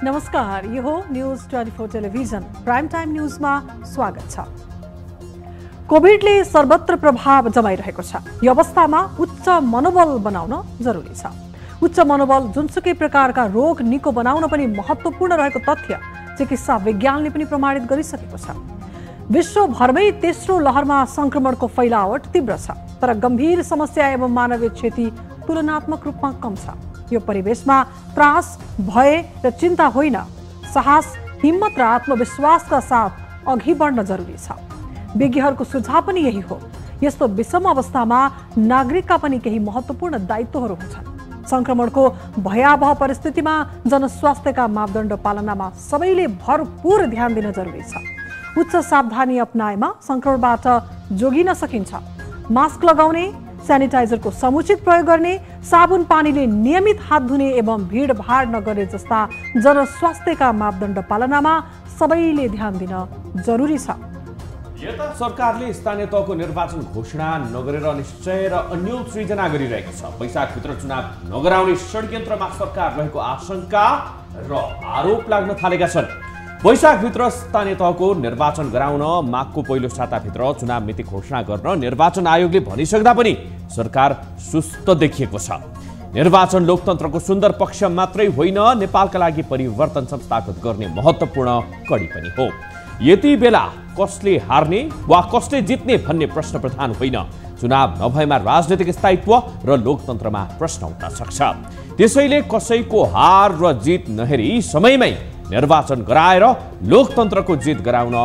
नमस्कार, यो हो न्यूज 24 टेलिभिजन प्राइम टाइम न्यूजमा स्वागत छ। कोभिडले सर्वत्र प्रभाव जमाइरहेको छ। यो अवस्थामा उच्च मनोबल बनाउन जरुरी छ। उच्च मनोबल जुनसुकै प्रकारका रोग निको बनाउन पनि महत्त्वपूर्ण रहेको तथ्य चिकित्सा विज्ञानले पनि प्रमाणित गरिसकेको छ। विश्वभरमै तेस्रो लहरमा संक्रमणको फैलावट तीव्र छ, तर गम्भीर समस्या एवं मानवीय क्षति तुलनात्मक रूपमा कम छ। यो परिवेशमा त्रास, भय र चिन्ता होइन, साहस, हिम्मत र आत्मविश्वासका साथ अघि बढ्न जरुरी छ। विज्ञहरूको सुझाव पनि यही हो। यस्तो विषम अवस्थामा नागरिकका पनि केही महत्त्वपूर्ण दायित्वहरू हुन्छन्। संक्रमणको भयावह परिस्थितिमा जनस्वास्थ्यका मापदण्ड पालनामा सबैले भरपूर ध्यान दिन जरुरी छ। उच्च सावधानी अपनाएमा संक्रमणबाट जोगिन सकिन्छ। मास्क लगाउने, सेनिटाइजरको समुचित प्रयोग गर्ने, साबुन पानीले नियमित हात धुने एवं भीडभाड नगर्ने जस्ता जनस्वास्थ्यका मापदण्ड पालनामा सबैले ध्यान दिन जरुरी छ। यता सरकारले स्थानीय तहको निर्वाचन घोषणा नगरेर निश्चय र अन्यल सृजना गरिरहेको छ। वैशाखभित्र चुनाव नगराउने षड्यन्त्रमा सरकार रहेको आशंका र आरोप लाग्न थालेका छन्। वैशाखभित्र स्थानीय तहको निर्वाचन गराउन माघको पहिलो साताभित्र चुनाव मिति घोषणा गर्न निर्वाचन आयोगले भनिसक्दा पनि सरकार सुस्त देखिएको छ। निर्वाचन लोकतन्त्रको सुन्दर पक्ष मात्रै होइन, नेपालका लागि परिवर्तन संस्थागत गर्ने महत्त्वपूर्ण कडी पनि हो। यति बेला कसले हार्ने वा कसले जित्ने भन्ने प्रश्न प्रधान होइन। चुनाव नभएमा राजनीतिक स्थायित्व र लोकतन्त्रमा प्रश्न उठ्न सक्छ। त्यसैले कसैको हार र जित नहेरी समयमै निर्वाचन गराएर लोकतन्त्रको जित गराउन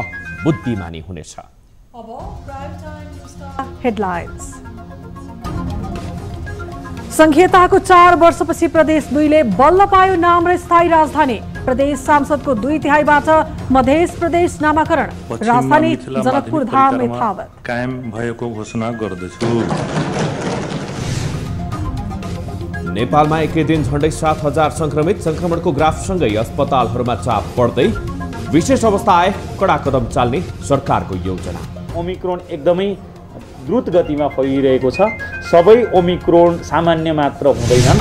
बुद्धिमानी हुनेछ। अब प्राइम टाइम न्यूजका हेडलाइन्स। संघीयताको 4 वर्षपछि प्रदेश 2ले बल्ल पायो नाम र स्थायी राजधानी। प्रदेश सांसदको 2/3बाट मध्य प्रदेश नामाकरण। राजधानी जनकपुर धाम यथावत कायम भएको घोषणा गर्दछु। नेपालमा एकै दिन झण्डै 7,000 संक्रमित। संक्रमणको ग्राफसँगै अस्पतालहरूमा चाप बढ्दै। विशेष अवस्था आए कडा कदम चाल्ने सरकारको योजना। ओमिक्रोन एकदमै द्रुत गतिमा फैलिरहेको छ। सबै ओमिक्रोन सामान्य मात्र हुँदैनन्।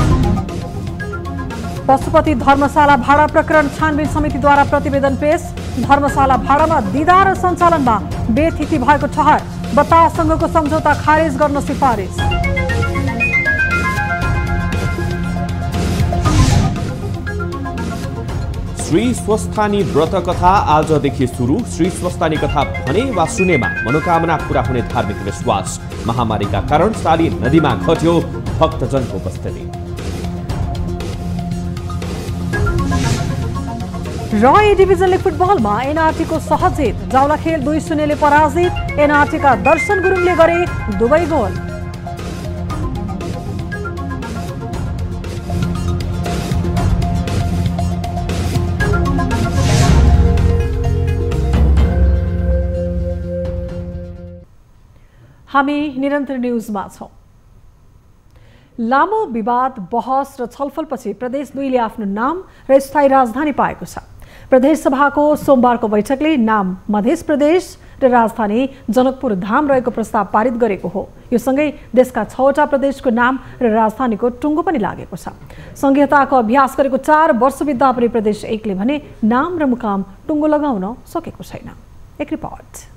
पशुपति धर्मशाला भाडा प्रकरण छानबिन समितिद्वारा प्रतिवेदन पेश। धर्मशाला भाडामा दिदार सञ्चालनमा बेथिति भएको ठहर। बताससँगको सम्झौता खारेज गर्न सिफारिस। श्री स्वस्थानी व्रत कथा आजदेखि सुरु। श्री स्वस्थानी कथा भने वा सुनेमा मनोकामना पूरा हुने धार्मिक विश्वास। महामारीका कारण साली नदीमा घट्यो भक्तजनको उपस्थिति। र ए डिभिजन लिग फुटबलमा एनआरटीको सहज जित। जावलाखेल 2-0ले पराजित। एनआरटीका दर्शन गुरुङले गरे 2 गोल। हामी निरन्तर न्यूजमा छौं। लामो विवाद, बहस र छलफलपछि प्रदेश 2ले आफ्नो नाम र स्थायी राजधानी पाएको छ। प्रदेश सभाको सोमबारको बैठकले नाम मध्य प्रदेश र राजधानी जनकपुर धाम रहेको प्रस्ताव पारित गरेको हो। यो सँगै देशका 6वटा प्रदेशको नाम र राजधानीको टुङ्गो पनि लागेको छ। संघीयताको अभ्यास गरेको 4 वर्ष बित्दा पनि प्रदेश 1ले भने नाम र मुकाम टुङ्गो लगाउन सकेको छैन। एक रिपोर्ट।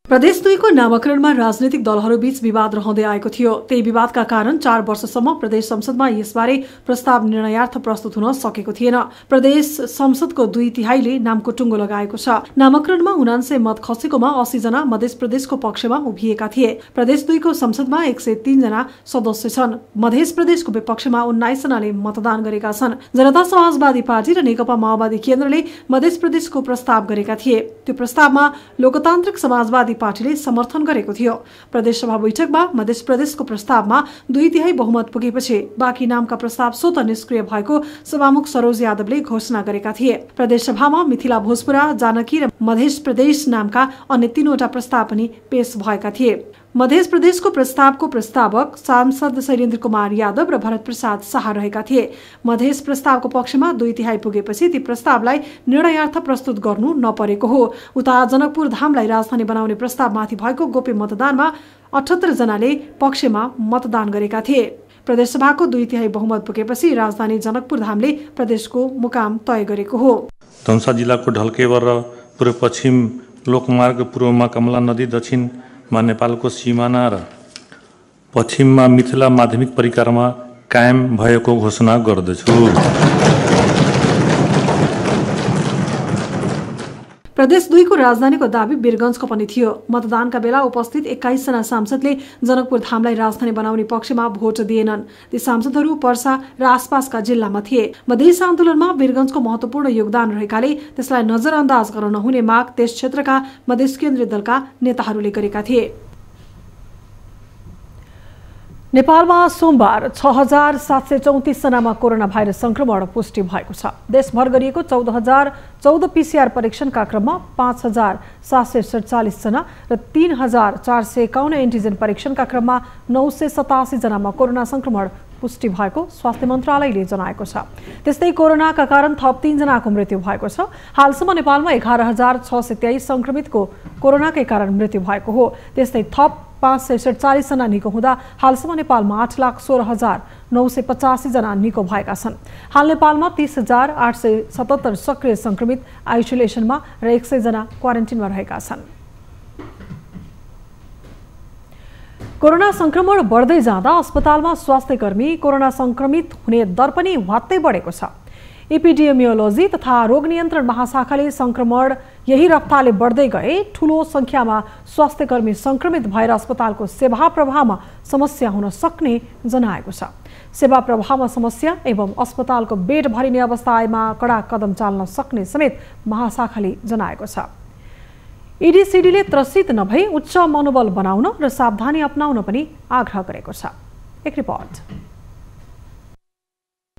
प्रदेश 2को नामाकरणमा राजनीतिक दलहरूबीच विवाद रहँदै आएको थियो। त्यही विवादका कारण 4 वर्षसम्म प्रदेश संसदमा यसबारे प्रस्ताव निर्णयार्थ प्रस्तुत हुन सकेको थिएन। प्रदेश संसदको 2/3ले नामको टुङ्गो लगाएको छ। नामाकरणमा 79 मत खसेकोमा 80 जना मध्य प्रदेशको पक्षमा उभिएका थिए। प्रदेश 2को संसदमा 103 जना सदस्य छन्। मध्य प्रदेशको विपक्षमा 19 जनाले मतदान गरेका छन्। जनता समाजवादी पार्टी र नेकपा माओवादी केन्द्रले मध्य प्रदेशको प्रस्ताव गरेका थिए। त्यो प्रस्तावमा लोकतान्त्रिक समाजवादी पार्टीले समर्थन गरेको थियो। प्रदेश सभा बैठकमा मध्य प्रदेशको प्रस्तावमा 2/3 बहुमत पुगेपछि बाँकी नामका प्रस्ताव स्वतः निष्क्रिय भएको सभामुख सरोज यादवले घोषणा गरेका थिए। प्रदेश सभामा मिथिला भोजपुरा, जानकी र मध्य प्रदेश नामका अन्य 3वटा प्रस्ताव पनि पेश भएका थिए। मध्य प्रदेशको प्रस्तावको प्रस्तावक सांसद शैलेन्द्र कुमार यादव र भरत प्रसाद शाह रहेका थिए। मध्य प्रस्तावको पक्षमा 2/3 पुगेपछि ती प्रस्तावलाई निर्णयार्थ प्रस्तुत गर्नु नपरेको हो। उता जनकपुर धामलाई राजधानी बनाउने प्रस्तावमाथि भएको गोप्य मतदानमा 78 जनाले पक्षमा मतदान गरेका थिए। प्रदेशसभाको 2/3 बहुमत पुगेपछि राजधानी जनकपुर धामले प्रदेशको मुकाम तय गरेको हो। धनुषा जिल्लाको ढल्केवर र पूर्व पश्चिम लोकमार्ग, पूर्वमा कमला नदी, दक्षिणमा नेपालको सिमाना र पश्चिममा मिथिला माध्यमिक परिक्रमा कायम भएको घोषणा गर्दछु। प्रदेश 2 को राजधानीको दाबी वीरगञ्जको पनि थियो। मतदानका बेला उपस्थित 21 जना सांसदले जनकपुर धामलाई राजधानी बनाउने पक्षमा भोट दिएनन्। ती सांसदहरू पर्सा र आसपासका जिल्लामा थिए। मधेस आन्दोलनमा वीरगञ्जको महत्वपूर्ण योगदान रहेकाले त्यसलाई नजरअन्दाज गर्न नहुने माग त्यस क्षेत्रका मधेस केन्द्रीय दलका नेताहरूले गरेका थिए। नेपालमा सोमबार 6,734 जनामा कोरोना भाइरस संक्रमण पुष्टि भएको छ। देशभर गरिएको 14,014 पीसीआर परीक्षणका क्रममा 5,747 जना र 3,451 एन्टिजेन परीक्षणका क्रममा 987 जनामा कोरोना संक्रमण पुष्टि भएको स्वास्थ्य मन्त्रालयले जनाएको छ। त्यस्तै कोरोनाका कारण थप 3 जनाको मृत्यु भएको छ। हालसम्म नेपालमा 11,623 संक्रमितको कोरोनाकै कारण मृत्यु भएको हो। त्यस्तै थप 547 जना निको हुँदा हालसम्म नेपालमा 8,16,985 जना निको भएका छन्। हाल नेपालमा 30,877 सक्रिय संक्रमित आइसोलेसनमा र 100 जना क्वारेन्टिनमा रहेका छन्। कोरोना संक्रमण बढ्दै जाँदा अस्पतालमा स्वास्थ्यकर्मी कोरोना संक्रमित हुने दर पनि भत्तै बढेको छ। एपिडेमियोलोजी तथा रोग नियन्त्रण महाशाखाले संक्रमण यही रफ्तारले बढ्दै गए ठूलो संख्यामा स्वास्थ्यकर्मी संक्रमित भएर अस्पतालको सेवा प्रवाहमा समस्या हुन सक्ने जनाएको छ। सेवा प्रवाहमा समस्या एवं अस्पतालको बेड भरिने अवस्था आएमा कडा कदम चाल्न सक्ने समेत महाशाखाले जनाएको छ। ईडीसीडीले त्रसित नभई उच्च मनोबल बनाउन र सावधानी अपनाउन पनि आग्रह गरेको छ। एक रिपोर्ट।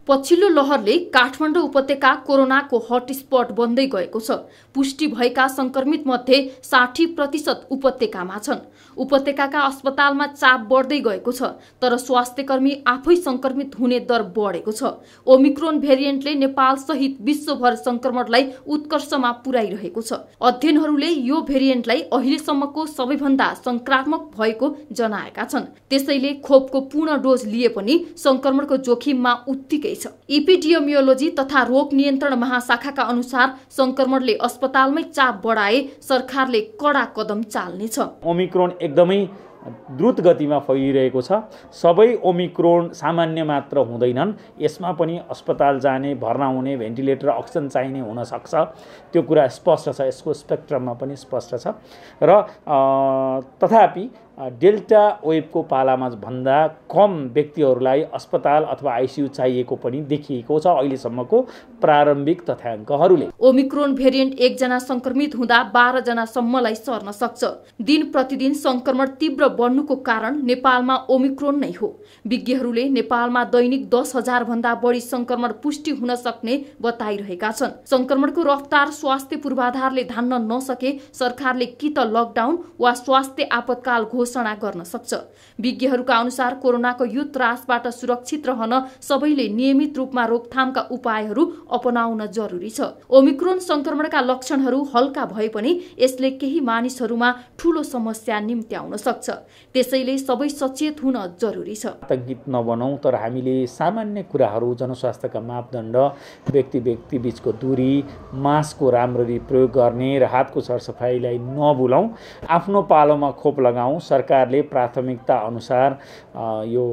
पछिल्लो लहरले काठमाडौँ उपत्यका कोरोनाको हटस्पट बन्दै गएको छ। पुष्टि भएका संक्रमित मध्ये 60% उपत्यकामा छन्। उपत्यकाका अस्पतालमा चाप बढ्दै गएको छ, तर स्वास्थ्यकर्मी आफै संक्रमित हुने दर बढेको छ। ओमिक्रोन भेरिएन्टले नेपाल सहित विश्वभर संक्रमणलाई उत्कर्षमा पुर्याइरहेको छ। अध्ययनहरूले यो भेरिएन्टलाई अहिलेसम्मको सबैभन्दा संक्रामक भएको जनाएका छन्। त्यसैले खोपको पूर्ण डोज लिए पनि संक्रमणको जोखिममा उत्तिकै छ। एपिडेमियोलोजी तथा रोग नियन्त्रण महाशाखाका अनुसार संक्रमणले अस्पतालमै चाप बढाए सरकारले कडा कदम चाल्नेछ। ओमिक्रोन एकदमै द्रुत गतिमा फैलिरहेको छ। सबै ओमिक्रोन सामान्य मात्र हुँदैनन्। यसमा पनि अस्पताल जाने, भर्ना हुने, भेन्टिलेटर अक्सिजन चाहिने हुन सक्छ। त्यो कुरा स्पष्ट छ, यसको स्पेक्ट्रममा पनि स्पष्ट छ। र तथापि डेल्टा वेभको पालामा भन्दा कम व्यक्तिहरूलाई अस्पताल अथवा आइसियु चाहिएको पनि देखिएको छ अहिलेसम्मको प्रारम्भिक तथ्याङ्कहरूले। ओमिक्रोन भेरिएन्ट 1 जना संक्रमित हुँदा 12 जनासम्मलाई सर्न सक्छ। दिन प्रतिदिन संक्रमण तीव्र बढ्नुको कारण नेपालमा ओमिक्रोन नै हो। विज्ञहरूले नेपालमा दैनिक 10,000 भन्दा बढी संक्रमण पुष्टि हुन सक्ने बताइरहेका छन्। संक्रमणको रफ्तार स्वास्थ्य पूर्वाधारले धान्न नसके सरकारले कि त लकडाउन वा स्वास्थ्य आपतकाल घोषणा गर्न सक्छ। विज्ञहरूका अनुसार कोरोनाको यो त्रासबाट सुरक्षित रहन सबैले नियमित रूपमा रोकथामका उपायहरू अपनाउन जरुरी छ। ओमिक्रोन संक्रमणका लक्षणहरू हल्का भए पनि यसले केही मानिसहरूमा ठूलो समस्या निम्त्याउन सक्छ। त्यसैले सबै सचेत हुन जरुरी छ। आतंकित नबनौं, तर हामीले सामान्य कुराहरू, जनस्वास्थ्यका मापदण्ड, व्यक्ति बीचको दूरी, मास्कको राम्ररी प्रयोग गर्ने र हातको सरसफाइलाई नभुलौं। आफ्नो पालोमा खोप लगाउँ। सरकारले प्राथमिकता अनुसार यो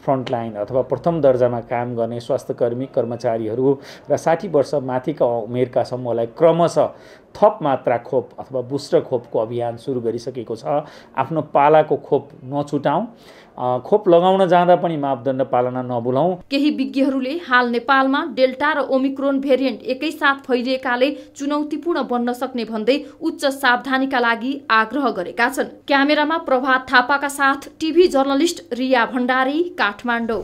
फ्रन्टलाइन अथवा प्रथम दर्जामा काम गर्ने स्वास्थ्यकर्मी कर्मचारीहरू र 60 वर्ष माथिका उमेरका समूहलाई क्रमशः थप मात्रा खोप अथवा बुस्टर खोपको अभियान सुरु गरिसकेको छ। आफ्नो पालाको खोप नछुटाउँ। खोप लगाउन जाँदा पनि मापदण्ड पालना नभुलौं। केही विज्ञहरूले हाल नेपालमा डेल्टा र ओमिक्रोन भेरिएन्ट एकैसाथ फैलिएकाले चुनौतीपूर्ण बन्न सक्ने भन्दै उच्च सावधानीका लागि आग्रह गरेका छन्। क्यामेरामा प्रभात थापाका साथ टिभी जर्नलिस्ट रिया भण्डारी, काठमाडौँ।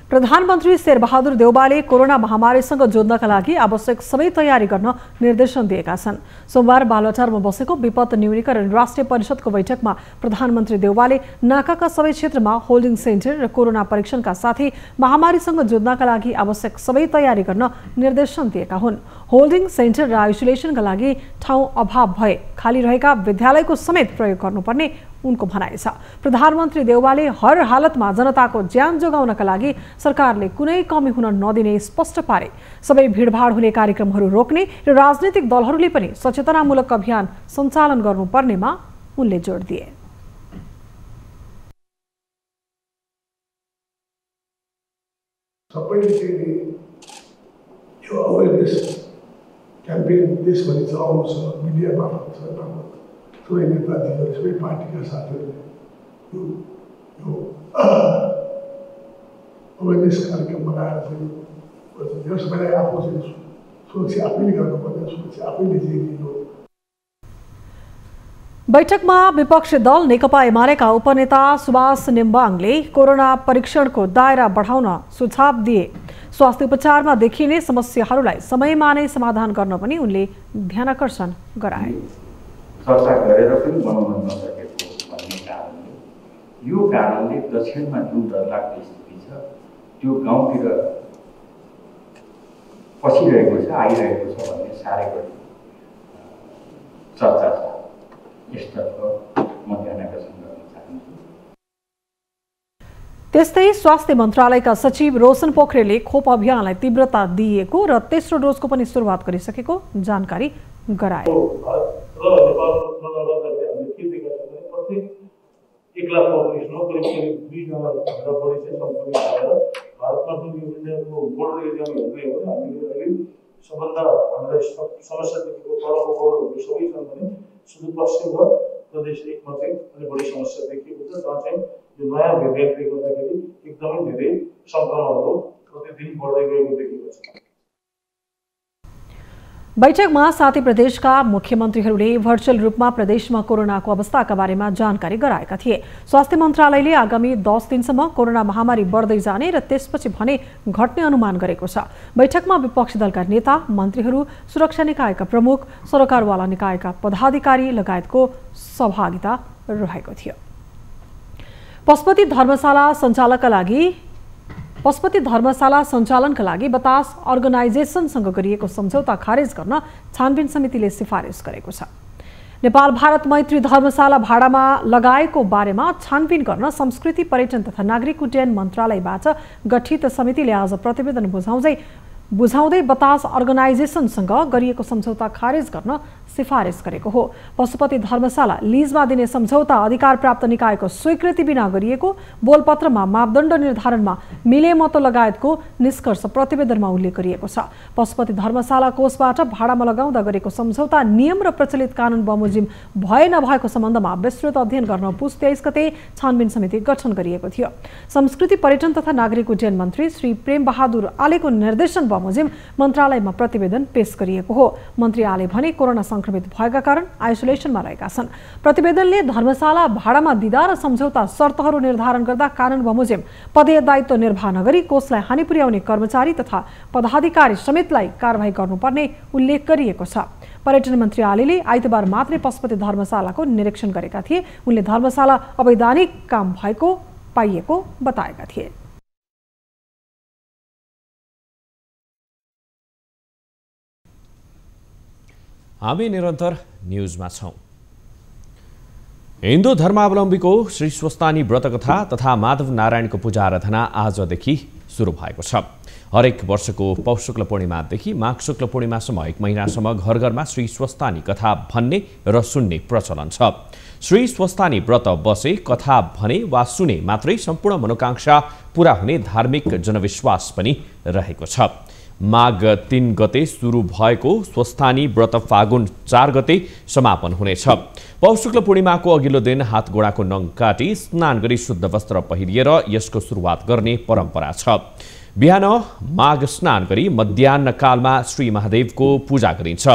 प्रधानमन्त्री शेरबहादुर देउवाले कोरोना महामारीसँग जोड्नका लागि आवश्यक सबै तयारी गर्न निर्देशन दिएका छन्। सोमबार बालुवाटारमा बसेको विपद न्यूनीकरण राष्ट्रिय परिषदको बैठकमा प्रधानमन्त्री देउवाले नाकाका सबै क्षेत्रमा होल्डिङ सेन्टर र कोरोना परीक्षणका साथै महामारीसँग जोड्नका लागि आवश्यक सबै तयारी गर्न निर्देशन दिएका हुन्। होल्डिङ सेन्टर र आइसोलेसनका लागि ठाउँ अभाव भए खाली रहेका विद्यालयको समेत प्रयोग गर्नुपर्ने उनको भनाइ छ। प्रधानमन्त्री देउवाले हर हालतमा जनताको ज्यान जोगाउनका लागि सरकारले कुनै कमी हुन नदिने स्पष्ट पारे। सबै भिडभाड हुने कार्यक्रमहरू रोक्ने र राजनीतिक दलहरूले पनि सचेतनामूलक अभियान सञ्चालन गर्नुपर्नेमा उनले जोड दिए। सबैले चाहिँ यो अवेरनेस क्याम्पेन देशभरि चलाउनु छ, मिडिया मार्फत छ, सबै नेताजीहरू सबै पार्टीका साथीहरूले यो अवेरनेस कार्यक्रम बनाएर चाहिँ सबैलाई आफू चाहिँ सुरक्षा आफैले गर्नुपर्ने, सुरक्षा आफैले चाहिँ लिनु। बैठकमा विपक्षी दल नेकपा एमालेका उपनेता सुभाष नेम्बाङले कोरोना परीक्षणको दायरा बढाउन सुझाव दिए। स्वास्थ्य उपचारमा देखिने समस्याहरूलाई समयमा नै समाधान गर्न पनि उनले ध्यानकर्षण गराए। चर्चा गरेर पनि बनाउन नसकेको भन्ने कारणले यो कारणले दक्षिणमा जुन डरलाग्दो स्थिति छ त्यो गाउँतिर पसिरहेको छ, आइरहेको छ भन्ने साह्रै बढी चर्चा छ। यसतर्फ म ध्यानकर्षण गर्न चाहन्छु। त्यस्तै स्वास्थ्य मन्त्रालयका सचिव रोशन पोखरेलले खोप अभियानलाई तीव्रता दिएको र तेस्रो डोजको पनि सुरुवात गरिसकेको जानकारी गराए। सबभन्दा हामीलाई समस्या देखेको तलको बोर्डहरू सबै छन् भने सुदूरपश्चिम र प्रदेश 1 मा चाहिँ अलि बढी समस्या देखिएको छ, जहाँ चाहिँ यो नयाँ भेरिएन्टले गर्दाखेरि एकदमै धेरै संक्रमणहरू प्रतिदिन बढ्दै गएको देखिएको छ। बैठकमा साथै प्रदेशका मुख्यमन्त्रीहरूले भर्चुअल रूपमा प्रदेशमा कोरोनाको अवस्थाका बारेमा जानकारी गराएका थिए। स्वास्थ्य मन्त्रालयले आगामी 10 दिनसम्म कोरोना महामारी बढ्दै जाने र त्यसपछि भने घट्ने अनुमान गरेको छ। बैठकमा विपक्षी दलका नेता, मन्त्रीहरू, सुरक्षा निकायका प्रमुख, सरकारवाला निकायका पदाधिकारी लगायतको सहभागिता रहेको थियो। पशुपति धर्मशाला सञ्चालनका लागि बतास अर्गनाइजेसनसँग गरिएको सम्झौता खारेज गर्न छानबिन समितिले सिफारिस गरेको छ। नेपाल भारत मैत्री धर्मशाला भाडामा लगाएको बारेमा छानबिन गर्न संस्कृति, पर्यटन तथा नागरिक उड्डयन मन्त्रालयबाट गठित समितिले आज प्रतिवेदन बुझाउँदै बतास अर्गनाइजेसनसँग गरिएको सम्झौता खारेज गर्न सिफारिस गरेको हो। पशुपति धर्मशाला लिजमा दिने सम्झौता अधिकार प्राप्त निकायको स्वीकृति बिना गरिएको, बोलपत्रमा मापदण्ड निर्धारणमा मिलेमतो लगायतको निष्कर्ष प्रतिवेदनमा उल्लेख गरिएको छ। पशुपति धर्मशाला कोषबाट भाडामा लगाउँदा गरेको सम्झौता नियम र प्रचलित कानुन बमोजिम भए नभएको सम्बन्धमा विस्तृत अध्ययन गर्न पुस 23 गते छानबिन समिति गठन गरिएको थियो। संस्कृति, पर्यटन तथा नागरिक उड्डयन मन्त्री श्री प्रेम बहादुर आलेको निर्देशन बमोजिम मन्त्रालयमा प्रतिवेदन पेश गरिएको हो। मन्त्री आले भने कोरोना संक्रमित भएका कारण आइसोलेसनमा रहेका छन्। प्रतिवेदनले धर्मशाला भाडामा दिँदा र सम्झौता शर्तहरू निर्धारण गर्दा कानुन बमोजिम पदीय दायित्व निर्वाह नगरी कोषलाई हानि पुर्याउने कर्मचारी तथा पदाधिकारी समेतलाई कारबाही गर्नुपर्ने उल्लेख गरिएको छ। पर्यटन मन्त्री आलेले आइतबार मात्रै पशुपति धर्मशालाको निरीक्षण गरेका थिए। उनले धर्मशाला अवैधानिक काम भएको पाइएको बताएका थिए। हामी निरन्तर न्यूजमा छौं। हिन्दू धर्मावलम्बीको श्री स्वस्तानी व्रतकथा तथा माधव नारायणको पूजा आराधना आजदेखि सुरु भएको छ। हरेक वर्षको पौष शुक्ल पूर्णिमादेखि माघ शुक्ल पूर्णिमासम्म 1 महिनासम्म घर घरमा श्री स्वस्तानी कथा भन्ने र सुन्ने प्रचलन छ। श्री स्वस्तानी व्रत बसे, कथा भने वा सुने मात्रै सम्पूर्ण मनोकांक्षा पूरा हुने धार्मिक जनविश्वास पनि रहेको छ। माघ 3 गते सुरु भएको स्वस्तानी व्रत फागुन 4 गते समापन हुनेछ। पौष शुक्ल पूर्णिमाको अघिल्लो दिन हात गोडाको नङ काटी स्नान गरी शुद्ध वस्त्र पहिरिएर यसको सुरुवात गर्ने परम्परा छ। बिहान माघ स्नान गरी मध्याह्न कालमा श्री महादेवको पूजा गरिन्छ।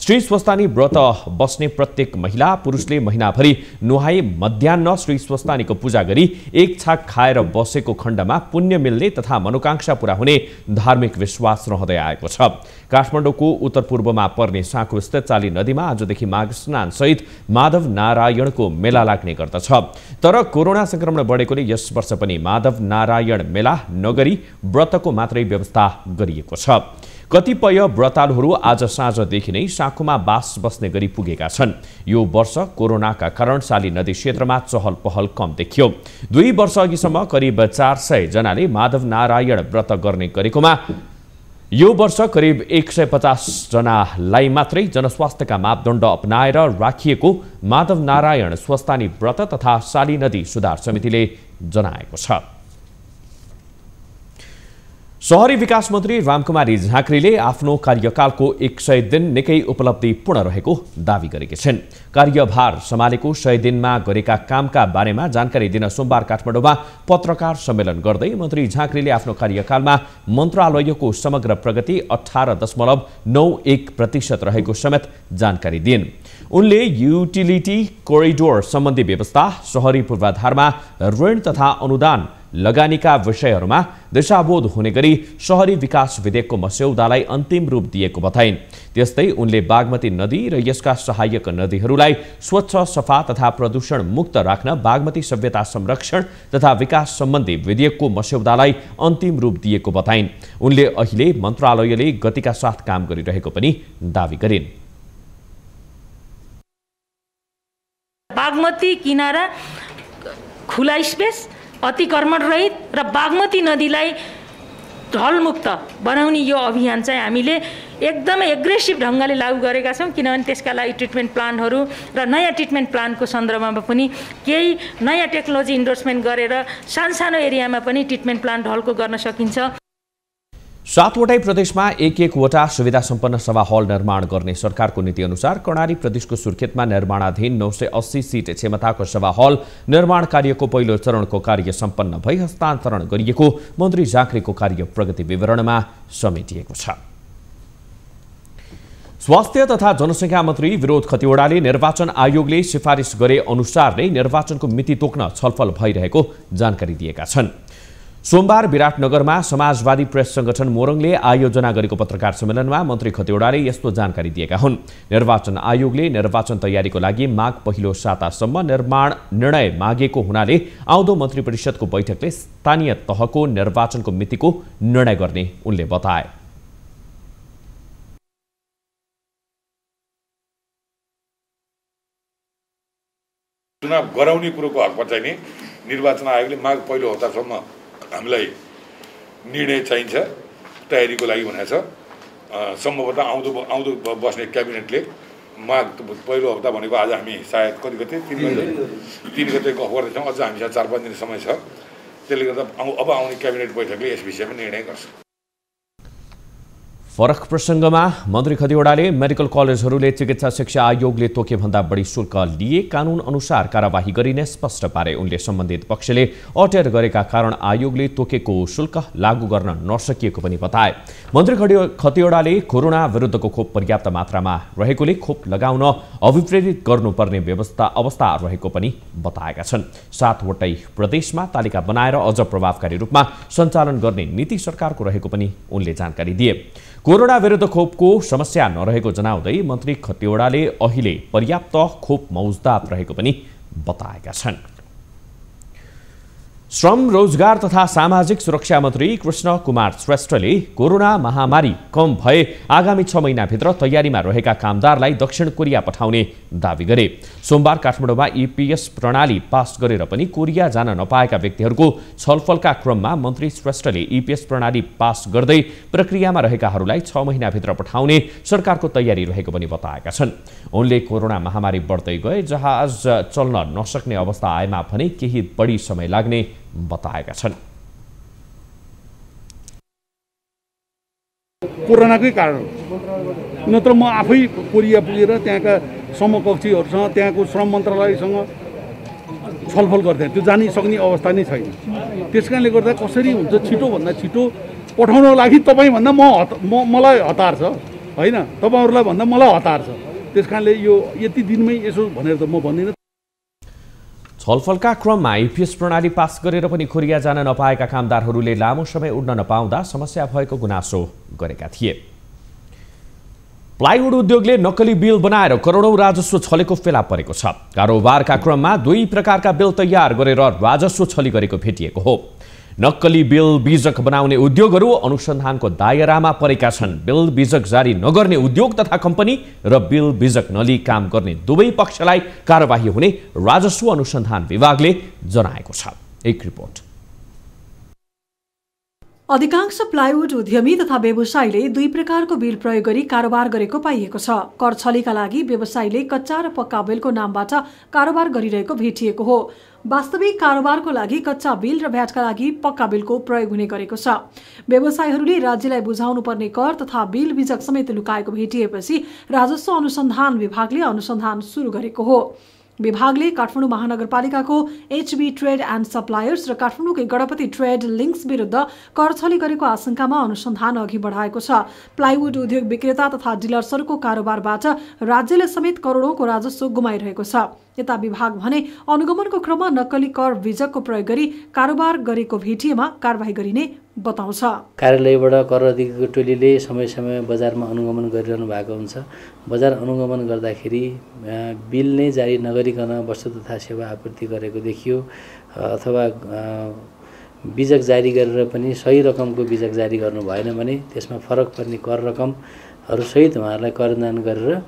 श्री स्वस्तानी व्रत बस्ने प्रत्येक महिला पुरुषले महिनाभरि नुहाई मध्याह्न श्री स्वस्तानीको पूजा गरी एक छाक खाएर बसेको खण्डमा पुण्य मिल्ने तथा मनोकांक्षा पूरा हुने धार्मिक विश्वास रहँदै आएको छ। काठमाडौँको उत्तर पूर्वमा पर्ने साँखु स्थित चाली नदीमा आजदेखि माघ स्नान सहित माधव नारायणको मेला लाग्ने गर्दछ। तर कोरोना संक्रमण बढेकोले यस वर्ष पनि माधव नारायण मेला नगरी व्रतको मात्रै व्यवस्था गरिएको छ। कतिपय व्रतालुहरू आज साँझदेखि नै साँखुमा बास बस्ने गरी पुगेका छन्। यो वर्ष कोरोनाका कारण साली नदी क्षेत्रमा चहल पहल कम देखियो। 2 वर्ष अघिसम्म करिब 400 जनाले माधव नारायण व्रत गर्ने गरेकोमा यो वर्ष करिब 150 जनालाई मात्रै जनस्वास्थ्यका मापदण्ड अपनाएर राखिएको माधव नारायण स्वस्थानी व्रत तथा साली नदी सुधार समितिले जनाएको छ। शहरी विकास मन्त्री रामकुमारी झाँक्रीले आफ्नो कार्यकालको 100 दिन निकै उपलब्धिपूर्ण रहेको दावी गरेकी छिन्। कार्यभार सम्हालेको 100 दिनमा गरेका कामका बारेमा जानकारी दिन सोमबार काठमाडौँमा पत्रकार सम्मेलन गर्दै मन्त्री झाँक्रीले आफ्नो कार्यकालमा मन्त्रालयको समग्र प्रगति 18.91% रहेको समेत जानकारी दिइन्। उनले युटिलिटी कोरिडोर सम्बन्धी व्यवस्था, शहरी पूर्वाधारमा ऋण तथा अनुदान लगानीका विषयहरूमा दिशाबोध हुने गरी शहरी विकास विधेयकको मस्यौदालाई अन्तिम रूप दिएको बताइन्। त्यस्तै उनले बागमती नदी र यसका सहायक नदीहरूलाई स्वच्छ, सफा तथा प्रदूषण मुक्त राख्न बागमती सभ्यता संरक्षण तथा विकास सम्बन्धी विधेयकको मस्यौदालाई अन्तिम रूप दिएको बताइन्। उनले अहिले मन्त्रालयले गतिका साथ काम गरिरहेको पनि दावी गरिन्। बागमती किनारा खुला स्पेस, अतिक्रमण रहित र बागमती नदीलाई ढलमुक्त बनाउने यो अभियान चाहिँ हामीले एकदमै एग्रेसिभ ढङ्गले लागू गरेका छौँ। किनभने त्यसका लागि ट्रिटमेन्ट प्लान्टहरू र नयाँ ट्रिटमेन्ट प्लान्टको सन्दर्भमा पनि केही नयाँ टेक्नोलोजी इन्डोर्समेन्ट गरेर सानो एरियामा पनि ट्रिटमेन्ट प्लान्ट ढलको गर्न सकिन्छ। 7वटै प्रदेशमा एक-एकवटा सुविधा सम्पन्न सभा हल निर्माण गर्ने सरकारको नीति अनुसार कर्णाली प्रदेशको सुर्खेतमा निर्माणाधीन 980 सिट क्षमताको सभा हल निर्माण कार्यको पहिलो चरणको कार्य सम्पन्न भई हस्तान्तरण गरिएको मन्त्री झाँक्रीको कार्य प्रगति विवरणमा समेटिएको छ। स्वास्थ्य तथा जनसङ्ख्या मन्त्री विनोद खतिवड़ाले निर्वाचन आयोगले सिफारिस गरे अनुसार नै निर्वाचनको मिति तोक्न छलफल भइरहेको जानकारी दिएका छन्। सोमबार विराटनगरमा समाजवादी प्रेस संगठन मोरङले आयोजना गरेको पत्रकार सम्मेलनमा मन्त्री खतिवड़ाले यस्तो जानकारी दिएका हुन्। निर्वाचन आयोगले निर्वाचन तयारीको लागि माघ पहिलो सातासम्म निर्णय मागेको हुनाले आउँदो मन्त्री परिषदको बैठकले स्थानीय तहको निर्वाचनको मितिको निर्णय गर्ने उनले बताए। चुनाव गराउने कुरोको हकमा चाहिँ नि निर्वाचन आयोगले माघ पहिलो हप्तासम्म हामीलाई निर्णय चाहिन्छ तयारीको लागि भनेको छ। सम्भवतः आउँदो बस्ने क्याबिनेटले माघ पहिलो हप्ता भनेको आज हामी सायद कति गते 3 गते गफ गर्दैछौँ। अझ हामीसँग 4-5 दिन समय छ। त्यसले गर्दा अब आउने क्याबिनेट बैठकले यस विषयमा निर्णय गर्छ। फरक प्रसङ्गमा मन्त्री खतिवड़ाले मेडिकल कलेजहरूले चिकित्सा शिक्षा आयोगले तोके भन्दा बढी शुल्क लिए कानून अनुसार कारबाही गरिने स्पष्ट पारे। उनले सम्बन्धित पक्षले अटेर गरेका कारण आयोगले तोकेको शुल्क लागू गर्न नसकिएको पनि बताए। मन्त्री खतिवड़ाले कोरोना विरुद्धको खोप पर्याप्त मात्रामा रहेकोले खोप लगाउन अभिप्रेरित गर्नुपर्ने अवस्था रहेको पनि बताएका छन्। 7वटै प्रदेशमा तालिका बनाएर अझ प्रभावकारी रूपमा सञ्चालन गर्ने नीति सरकारको रहेको पनि उनले जानकारी दिए। कोरोना विरुद्ध खोपको समस्या नरहेको जनाउँदै मन्त्री खतिवड़ाले अहिले पर्याप्त खोप मौजदात रहेको पनि बताएका छन्। श्रम, रोजगार तथा सामाजिक सुरक्षा मन्त्री कृष्ण कुमार श्रेष्ठले कोरोना महामारी कम भए आगामी 6 महिनाभित्र तयारीमा रहेका कामदारलाई दक्षिण कोरिया पठाउने दावी गरे। सोमबार काठमाडौँमा ईपीएस प्रणाली पास गरेर पनि कोरिया जान नपाएका व्यक्तिहरूको छलफलका क्रममा मन्त्री श्रेष्ठले ईपीएस प्रणाली पास गर्दै प्रक्रियामा रहेकाहरूलाई 6 महिनाभित्र पठाउने सरकारको तयारी रहेको पनि बताएका छन्। उनले कोरोना महामारी बढ्दै गए जहाज चल्न नसक्ने अवस्था आएमा भने केही बढी समय लाग्ने बताएका छन्। कोरोनाकै कारण नत्र म आफै कोरिया पुगेर त्यहाँका समकक्षीहरूसँग त्यहाँको श्रम मन्त्रालयसँग छलफल गर्थेँ। त्यो जानै सक्ने अवस्था नै छैन। त्यसकारणले गर्दा कसरी हुन्छ छिटोभन्दा छिटो पठाउनको लागि तपाईँभन्दा मलाई हतार छ होइन, तपाईँहरूलाई भन्दा मलाई हतार छ। त्यसकारणले यो यति दिनमै यसो भनेर त म भन्दिनँ। छलफलका क्रममा ईपीएस प्रणाली पास गरेर पनि कोरिया जान नपाएका कामदारहरूले लामो समय उड्न नपाउँदा समस्या भएको गुनासो गरेका थिए। प्लाइवुड उद्योगले नक्कली बिल बनाएर करोडौं राजस्व छलेको फेला परेको छ। कारोबारका क्रममा 2 प्रकारका बिल तयार गरेर राजस्व छली गरेको भेटिएको हो। नक्कली बिल बीजक बनाउने उद्योगहरू अनुसन्धानको दायरामा परेका छन्। बिल बीजक जारी नगर्ने उद्योग तथा कम्पनी र बिल बीजक नलिई काम गर्ने दुवै पक्षलाई कारबाही हुने राजस्व अनुसन्धान विभागले जनाएको छ। एक रिपोर्ट। अधिकांश प्लाइवुड उद्यमी तथा व्यवसायीले दुई प्रकारको बिल प्रयोग गरी कारोबार गरेको पाइएको छ। कर छलीका लागि व्यवसायीले कच्चा र पक्का बिलको नामबाट कारोबार गरिरहेको भेटिएको हो। वास्तविक कारोबारको लागि कच्चा बिल र भ्याटका लागि पक्का बिलको प्रयोग हुने गरेको छ। व्यवसायीहरूले राज्यलाई बुझाउनु पर्ने कर तथा बिल बीजक समेत लुकाएको भेटिएपछि राजस्व अनुसन्धान विभागले अनुसन्धान सुरु गरेको हो। विभागले काठमाडौँ महानगरपालिकाको एचबी ट्रेड एन्ड सप्लायर्स र काठमाडौँकै गणपति ट्रेड लिङ्क्स विरुद्ध कर छली गरेको आशंकामा अनुसन्धान अघि बढाएको छ। प्लाइवुड उद्योग विक्रेता तथा डिलर्सहरूको कारोबारबाट राज्यले समेत करोडौंको राजस्व गुमाइरहेको छ। यता विभाग भने अनुगमनको क्रममा नक्कली कर बीजकको प्रयोग गरी कारोबार गरेको भेटिएमा कारबाही गरिने बताउँछ। कार्यालयबाट कर अधिकारीको टोलीले समय समय बजारमा अनुगमन गरिरहनु भएको हुन्छ। बजार अनुगमन गर्दाखेरि बिल नै जारी नगरिकन वस्तु तथा सेवा आपूर्ति गरेको देखियो अथवा बीजक जारी गरेर पनि सही रकमको बीजक जारी गर्नु भएन भने त्यसमा फरक पर्ने कर रकमहरू सहित उहाँहरूलाई करदान गरेर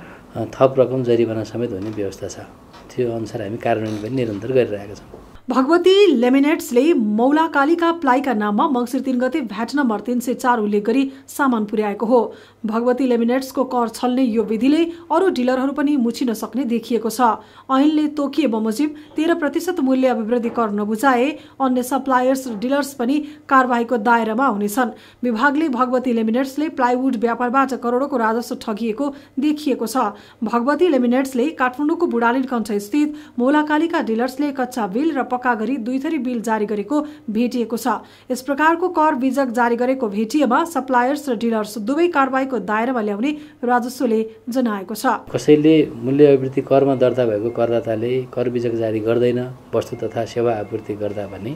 थप रकम जरिवाना समेत हुने व्यवस्था छ। त्यो अनुसार हामी कार्यान्वयन पनि निरन्तर गरिरहेका छौँ। भगवती लेमिनेट्सले मौलाकालिका प्लाईका नाममा मङ्सिर 3 गते भ्याट नम्बर 304 उल्लेख गरी सामान पुर्याएको हो। भगवती लेमिनेट्सको कर छल्ने यो विधिले अरू डिलरहरू पनि मुछिन सक्ने देखिएको छ। ऐनले तोकिए बमोजिम 13% मूल्य अभिवृद्धि कर नबुझाए अन्य सप्लायर्स र डिलर्स पनि कारबाहीको दायरामा हुनेछन्। विभागले भगवती लेमिनेट्सले प्लाइवुड व्यापारबाट करोडौंको राजस्व ठगिएको देखिएको छ। भगवती लेमिनेट्सले काठमाडौँको बुढालिनकण्ठ स्थित मौलाकालिका डिलर्सले कच्चा बिल र पक्का गरी दुई थरी बिल जारी गरेको भेटिएको छ। यस प्रकारको कर बीजक जारी गरेको भेटिएमा सप्लायर्स र डिलर्स दुवै कारबाहीको दायरामा ल्याउने राजस्वले जनाएको छ। कसैले मूल्य अभिवृद्धि करमा दर्ता भएको करदाताले कर बीजक जारी गर्दैन वस्तु तथा सेवा आपूर्ति गर्दा भने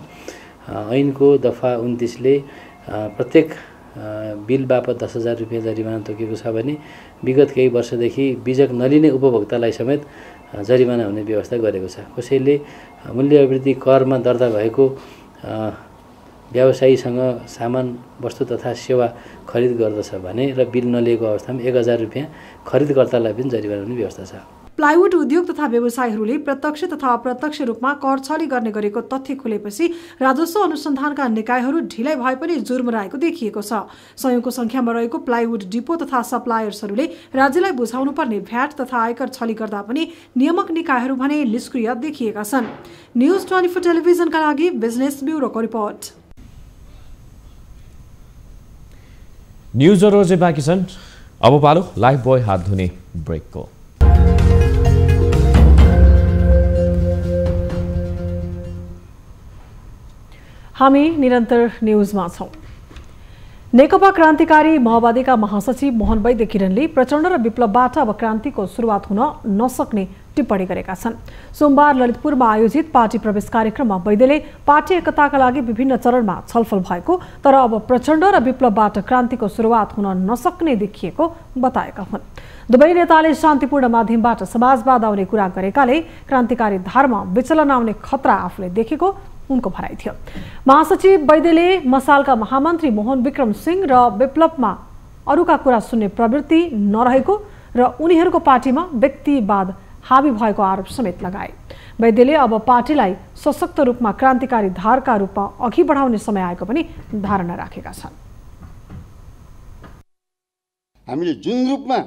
ऐनको दफा 29 ले प्रत्येक बिल बापत 10,000 रुपियाँ जरिवाना तोकेको छ भने विगत केही वर्षदेखि बीजक नलिने उपभोक्तालाई समेत जरिवाना हुने व्यवस्था गरेको छ। कसैले मूल्य अभिवृद्धि करमा दर्ता भएको व्यवसायीसँग सामान वस्तु तथा सेवा खरिद गर्दछ भने र बिल नलिएको अवस्थामा 1,000 रुपियाँ खरिदकर्तालाई पनि जरिवाना हुने व्यवस्था छ। प्लाइवुड उद्योग तथा व्यवसायीहरूले प्रत्यक्ष तथा अप्रत्यक्ष रूपमा कर छली गर्ने गरेको तथ्य खुलेपछि राजस्व अनुसन्धानका निकायहरू ढिलाइ भए पनि जुर्मराएको देखिएको छ। सयौंको संख्यामा रहेको प्लाइवुड डिपो तथा सप्लायर्सहरूले राज्यलाई बुझाउनु पर्ने भ्याट तथा आयकर छली गर्दा पनि नियामक निकायहरू भने निष्क्रिय देखिएका छन्। न्यूज 24 टेलिभिजनका लागि बिजनेस ब्युरोको रिपोर्ट। न्यूजहरू अझै बाँकी छन्। अब पालो लाइफ बोय हात धुने ब्रेकको। हामी निरन्तर न्यूजमा छौं। नेकपा क्रान्तिकारी माओवादीका महासचिव मोहन वैद्य किरणले प्रचण्ड र विप्लवबाट अब क्रान्तिको सुरुवात हुन नसक्ने टिप्पणी गरेका छन्। सोमबार ललितपुरमा आयोजित पार्टी प्रवेश कार्यक्रममा वैद्यले पार्टी एकताका लागि विभिन्न चरणमा छलफल भएको तर अब प्रचण्ड र विप्लवबाट क्रान्तिको सुरुवात हुन नसक्ने देखिएको बताएका हुन्। दुवै नेताले शान्तिपूर्ण माध्यमबाट समाजवाद आउने कुरा गरेकाले क्रान्तिकारी धारमा विचलन आउने खतरा आफूले देखेको उनको भनाइ थियो। महासचिव वैद्यले मसालका महामन्त्री मोहन विक्रम सिंह र विप्लवमा अरूका कुरा सुन्ने प्रवृत्ति नरहेको र उनीहरूको पार्टीमा व्यक्तिवाद हावी भएको आरोप समेत लगाए। वैद्यले अब पार्टीलाई सशक्त रूपमा क्रान्तिकारी धारका रूपमा अघि बढाउने समय आएको पनि धारणा राखेका छन्। हामीले जुन रूपमा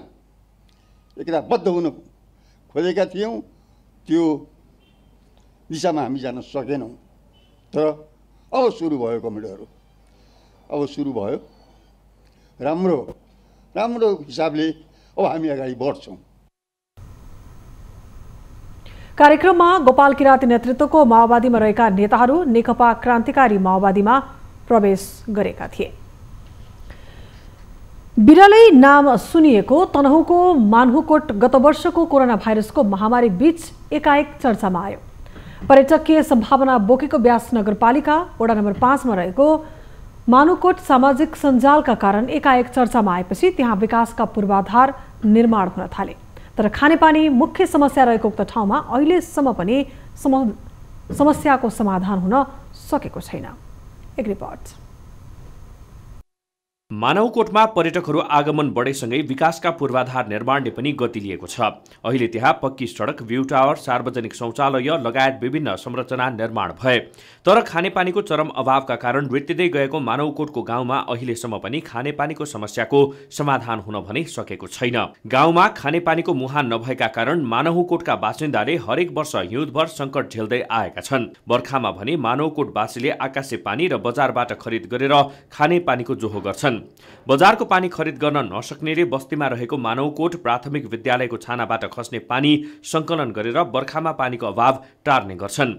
एकताबद्ध हुन खोजेका थियौं त्यो दिशामा हामी जान सकेनौं। तर अब सुरु भयो कमिटीहरू, अब सुरु भयो राम्रो राम्रो हिसाबले अब हामी अगाडि बढ्छौं। कार्यक्रममा गोपाल किराती नेतृत्वको माओवादीमा रहेका नेताहरू नेकपा क्रान्तिकारी माओवादीमा प्रवेश गरेका थिए। बिरलै नाम सुनिएको तनहुँको मानहुकोट गत वर्षको कोरोना भाइरसको महामारी बीच एकाएक चर्चामा आयो। पर्यटकीय सम्भावना बोकेको ब्यास नगरपालिका वडा नम्बर 5 मा रहेको मानुकोट सामाजिक सञ्जालका कारण एकाएक चर्चामा आएपछि त्यहाँ विकासका पूर्वाधार निर्माण हुन थाले। तर खानेपानी मुख्य समस्या रहेको उक्त ठाउँमा अहिलेसम्म पनि समस्याको समाधान हुन सकेको छैन। एक रिपोर्ट। मानवकोटमा पर्यटकहरू आगमन बढेसँगै विकासका पूर्वाधार निर्माणले पनि गति लिएको छ। अहिले त्यहाँ पक्की सडक, भ्यू टावर, सार्वजनिक शौचालय लगायत विभिन्न संरचना निर्माण भए। तर खानेपानीको चरम अभावका कारण रित्तिँदै गएको मानवकोटको गाउँमा अहिलेसम्म पनि खानेपानीको समस्याको समाधान हुन भने सकेको छैन। गाउँमा खानेपानीको मुहान नभएका कारण मानवकोटका बासिन्दाले हरेक वर्ष हिउँदभर सङ्कट झेल्दै आएका छन्। बर्खामा भने मानवकोटवासीले आकाशे पानी र बजारबाट खरिद गरेर खानेपानीको जोहो गर्छन्। बजारको पानी खरिद गर्न नसक्नेले बस्तीमा रहेको मानवकोट प्राथमिक विद्यालयको छानाबाट खस्ने पानी सङ्कलन गरेर बर्खामा पानीको अभाव टार्ने गर्छन्।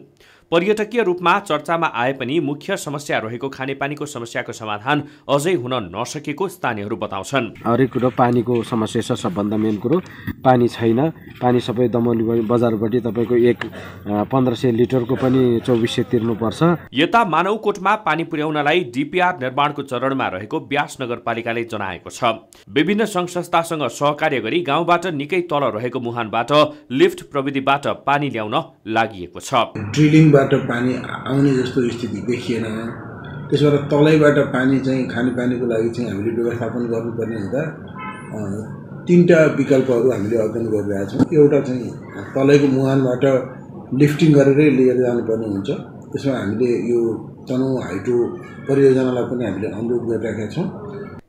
पर्यटकीय रूपमा चर्चामा आए पनि मुख्य समस्या रहेको खानेपानीको समस्याको समाधान अझै हुन नसकेको स्थानीयहरू बताउँछन्। हरेक कुरो पानीको समस्या छ। सबभन्दा मेन कुरो पानी छैन। पानी सबै दमौली बजारबाट तपाईँको 1500 लिटरको पनि 2400 तिर्नुपर्छ। यता मानवकोटमा पानी पुर्याउनलाई डीपीआर निर्माणको चरणमा रहेको ब्यास नगरपालिकाले जनाएको छ। विभिन्न सङ्घ संस्थासँग सहकार्य गरी गाउँबाट निकै तल रहेको मुहानबाट लिफ्ट प्रविधिबाट पानी ल्याउन लागि छ। बाट पानी आउने जस्तो स्थिति देखिएन। त्यसबाट तलैबाट पानी चाहिँ खानेपानीको लागि चाहिँ हामीले व्यवस्थापन गर्नुपर्ने हुँदा 3टा विकल्पहरू हामीले अध्ययन गरिरहेका छौँ। एउटा चाहिँ तलैको मुहानबाट लिफ्टिङ गरेरै लिएर जानुपर्ने हुन्छ। त्यसमा हामीले यो तनहुँ हाइड्रो परियोजनालाई पनि हामीले अनुरोध गरिरहेका छौँ।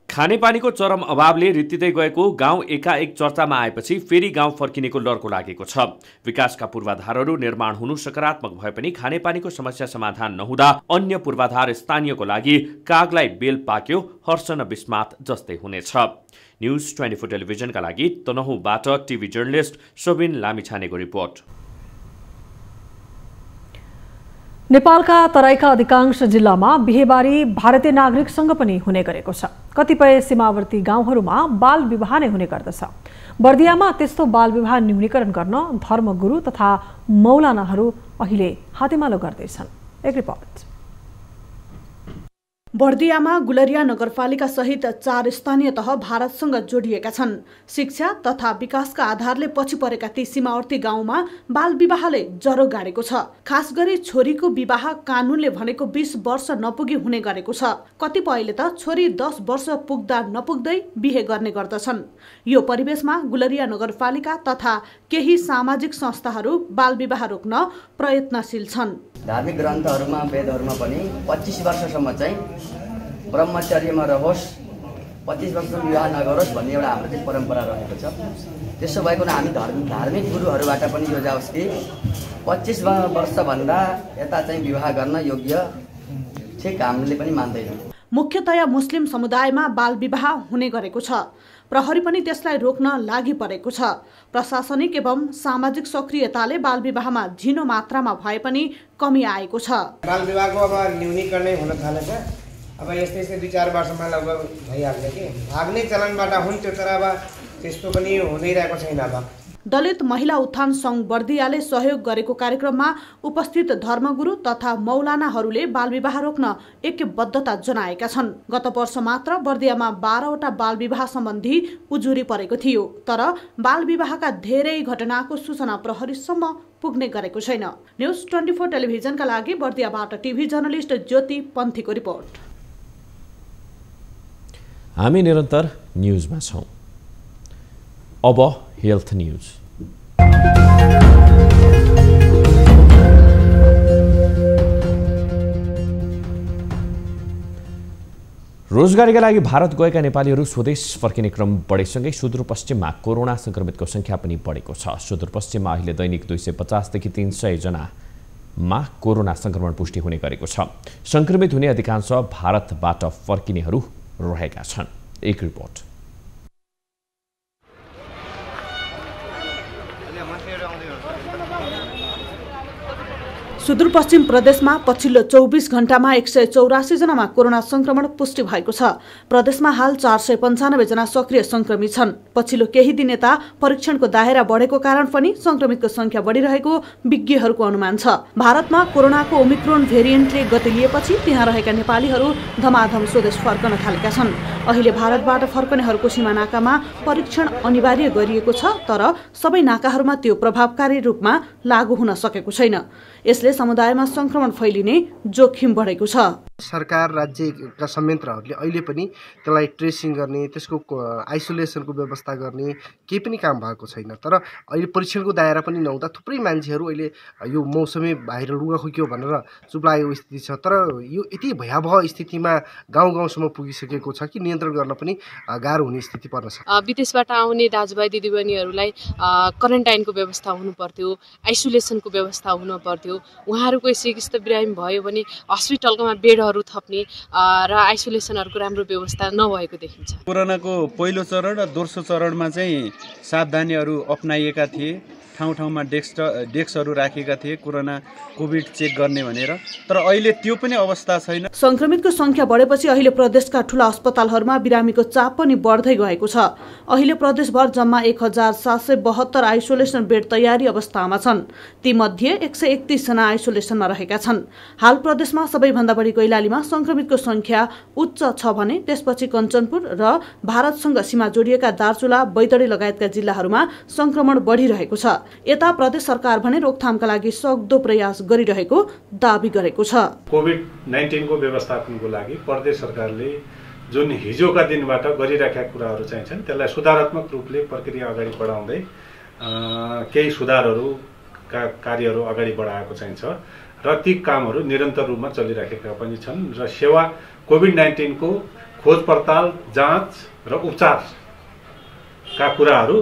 खानेपानीको चरम अभावले रित्तिँदै गएको गाउँ एकाएक चर्चामा आएपछि फेरि गाउँ फर्किनेको लर्को लागेको छ। विकासका पूर्वाधारहरू निर्माण हुनु सकारात्मक भए पनि खानेपानीको समस्या समाधान नहुँदा अन्य पूर्वाधार स्थानीयको लागि कागलाई बेल पाक्यो, हर्ष न विस्मात जस्तै हुनेछ। न्युज 24 टेलिभिजनका लागि तनहुँबाट टिभी जर्नलिस्ट सोबिन लामिछानेको रिपोर्ट। नेपालका तराईका अधिकांश जिल्लामा बिहेबारी भारतीय नागरिकसँग पनि हुने गरेको छ। कतिपय सीमावर्ती गाउँहरूमा बाल विवाह नै हुने गर्दछ। बर्दियामा त्यस्तो बाल विवाह न्यूनीकरण गर्न धर्मगुरु तथा मौलानाहरू अहिले हातेमालो गर्दैछन्। एक रिपोर्ट। बर्दियामा गुलरिया नगरपालिका सहित 4 स्थानीय तह भारतसँग जोडिएका छन्। शिक्षा तथा विकासका आधारले पछि परेका ती सीमावर्ती गाउँमा बाल विवाहले जरो गाडेको छ। खास गरी छोरीको विवाह कानूनले भनेको 20 वर्ष नपुगी हुने गरेको छ। कतिपयले त छोरी 10 वर्ष पुग्दा नपुग्दै बिहे गर्ने गर्दछन्। यो परिवेशमा गुलरिया नगरपालिका तथा केही सामाजिक संस्थाहरू बाल विवाह रोक्न प्रयत्नशील छन्। धार्मिक ग्रन्थहरूमा वेदहरूमा पनि 25 वर्षसम्म चाहिँ ब्रह्मचर्यमा रहोस्, 25 वर्षसम्म विवाह नगरोस् भन्ने एउटा हाम्रो चाहिँ परम्परा रहेको छ। त्यसो भएको हामी धार्मिक गुरुहरूबाट पनि यो जाओस् कि 25 वर्षभन्दा यता चाहिँ विवाह गर्न योग्य ठिक हामीले पनि मान्दैनौँ। मुख्यतया मुस्लिम समुदायमा बाल विवाह हुने गरेको छ। प्रहरी पनि त्यसलाई रोक्न लागि परेको छ। प्रशासनिक एवं सामाजिक सक्रियताले बाल विवाहमा झिनो मात्रामा भए पनि कमी आएको छ। बाल विवाहको अब न्यूनीकरण हुन थालेछ। अब यस्तै 2-4 वर्षमा लगभग भइहाल्छ कि भाग्ने चलनबाट हुन्थ्यो, तर अब त्यस्तो पनि हुँदै रहेको छैन। अब दलित महिला उत्थान सङ्घ बर्दियाले सहयोग गरेको कार्यक्रममा उपस्थित धर्मगुरु तथा मौलानाहरूले बाल विवाह रोक्न ऐक्यबद्धता जनाएका छन्। गत वर्ष मात्र बर्दियामा 12वटा बाल विवाह सम्बन्धी उजुरी परेको थियो। तर बाल विवाहका धेरै घटनाको सूचना प्रहरीसम्म पुग्ने गरेको छैन। न्युज 24 टेलिभिजनका लागि बर्दियाबाट टिभी जर्नलिस्ट ज्योति पन्थीको रिपोर्ट। हामी निरन्तर न्युजमा छौँ। अब हेल्थ न्युज। रोजगारीका लागि भारत गएका नेपालीहरू स्वदेश फर्किने क्रम बढेसँगै सुदूरपश्चिममा कोरोना संक्रमितको संख्या पनि बढेको छ। सुदूरपश्चिममा अहिले दैनिक 250 देखि 300 जनामा कोरोना संक्रमण पुष्टि हुने गरेको छ। संक्रमित हुने अधिकांश भारतबाट फर्किनेहरू रहेका छन्। एक रिपोर्ट। सुदूरपश्चिम प्रदेशमा पछिल्लो 24 घण्टामा 184 जनामा कोरोना संक्रमण पुष्टि भएको छ। प्रदेशमा हाल 495 जना सक्रिय संक्रमित छन्। पछिल्लो केही दिन यता परीक्षणको दायरा बढेको कारण पनि संक्रमितको संख्या बढिरहेको विज्ञहरूको अनुमान छ। भारतमा कोरोनाको ओमिक्रोन भेरिएन्टले गति लिएपछि त्यहाँ रहेका नेपालीहरू धमाधम स्वदेश फर्कन थालेका छन्। अहिले भारतबाट फर्कनेहरूको सीमा नाकामा परीक्षण अनिवार्य गरिएको छ, तर सबै नाकाहरूमा त्यो प्रभावकारी रूपमा लागू हुन सकेको छैन। यसले समुदायमा संक्रमण फैलिने जोखिम बढेको छ। सरकार राज्यका संयन्त्रहरूले अहिले पनि त्यसलाई ट्रेसिङ गर्ने, त्यसको आइसोलेसनको व्यवस्था गर्ने केही पनि काम भएको छैन। तर अहिले परीक्षणको दायरा पनि नहुँदा थुप्रै मान्छेहरू अहिले यो मौसमी बाहिर लुगा खुक्यो भनेर चुप लागेको स्थिति छ। तर यो यति भयावह स्थितिमा गाउँ गाउँसम्म पुगिसकेको छ कि नियन्त्रण गर्न पनि गाह्रो हुने स्थिति पर्न सक्छ। विदेशबाट आउने दाजुभाइ दिदीबहिनीहरूलाई क्वारेन्टाइनको व्यवस्था हुनु पर्थ्यो, आइसोलेसनको व्यवस्था हुनु पर्थ्यो। उहाँहरूको यसै किस्तो बिरामी भयो भने हस्पिटलमा बेडहरू थप्ने र आइसोलेसनहरूको राम्रो व्यवस्था नभएको देखिन्छ। कोरोनाको पहिलो चरण र दोस्रो चरणमा चाहिँ सावधानीहरू अपनाइएका थिए। ठाउँ ठाउँमा डेस्कहरू राखेका थिए कोरोना कोभिड चेक गर्ने भनेर, तर अहिले त्यो पनि अवस्था छैन। संक्रमितको संख्या बढेपछि अहिले प्रदेशका ठूला अस्पतालहरूमा बिरामीको चाप पनि बढ्दै गएको छ। अहिले प्रदेशभर जम्मा 1772 आइसोलेसन बेड तयारी अवस्थामा छन्। तीमध्ये 131 जना आइसोलेसनमा रहेका छन्। हाल प्रदेशमा सबैभन्दा बढी कैलालीमा संक्रमितको संख्या उच्च छ भने त्यसपछि कञ्चनपुर र भारतसँग सीमा जोडिएका दार्चुला, बैतडी लगायतका जिल्लाहरूमा संक्रमण बढिरहेको छ। यता प्रदेश सरकार भने रोकथामका लागि सक्दो प्रयास गरिरहेको दाबी गरेको छ। कोभिड-19 को व्यवस्थापनको लागि प्रदेश सरकारले जुन हिजोका दिनबाट गरिराखेका कुराहरू चाहिँ छन् त्यसलाई सुधारात्मक रूपले प्रक्रिया अगाडि बढाउँदै केही सुधारहरूका कार्यहरू अगाडि बढाएको चाहिँ छ र ती कामहरू निरन्तर रूपमा चलिराखेका पनि छन् र सेवा कोभिड-19 को खोज पडताल, जाँच र उपचारका कुराहरू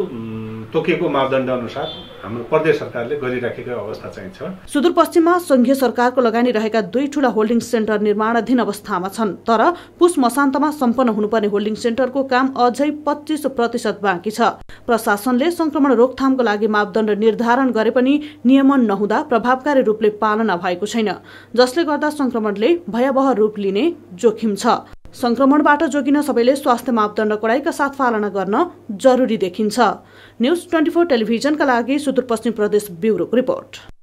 तोकेको मापदण्ड अनुसार हाम्रो प्रदेश सरकारले गरिराखेको अवस्था चाहिँ छ। सुदूरपश्चिममा संघीय सरकारको लगानी रहेका 2 ठूला होल्डिङ सेन्टर निर्माणाधीन अवस्थामा छन्। तर पुस मसान्तमा सम्पन्न हुनुपर्ने होल्डिङ सेन्टरको काम अझै 25% बाँकी छ। प्रशासनले संक्रमण रोकथामको लागि मापदण्ड निर्धारण गरे पनि नियमन नहुँदा प्रभावकारी रूपले पालना भएको छैन, जसले गर्दा संक्रमणले भयावह रूप लिने जोखिम छ। संक्रमणबाट जोगिन सबैले स्वास्थ्य मापदण्ड कडाइका साथ पालना गर्न जरुरी देखिन्छ। न्यूज 24 टेलिभिजनका लागि सुदूरपश्चिम प्रदेश ब्युरोको रिपोर्ट।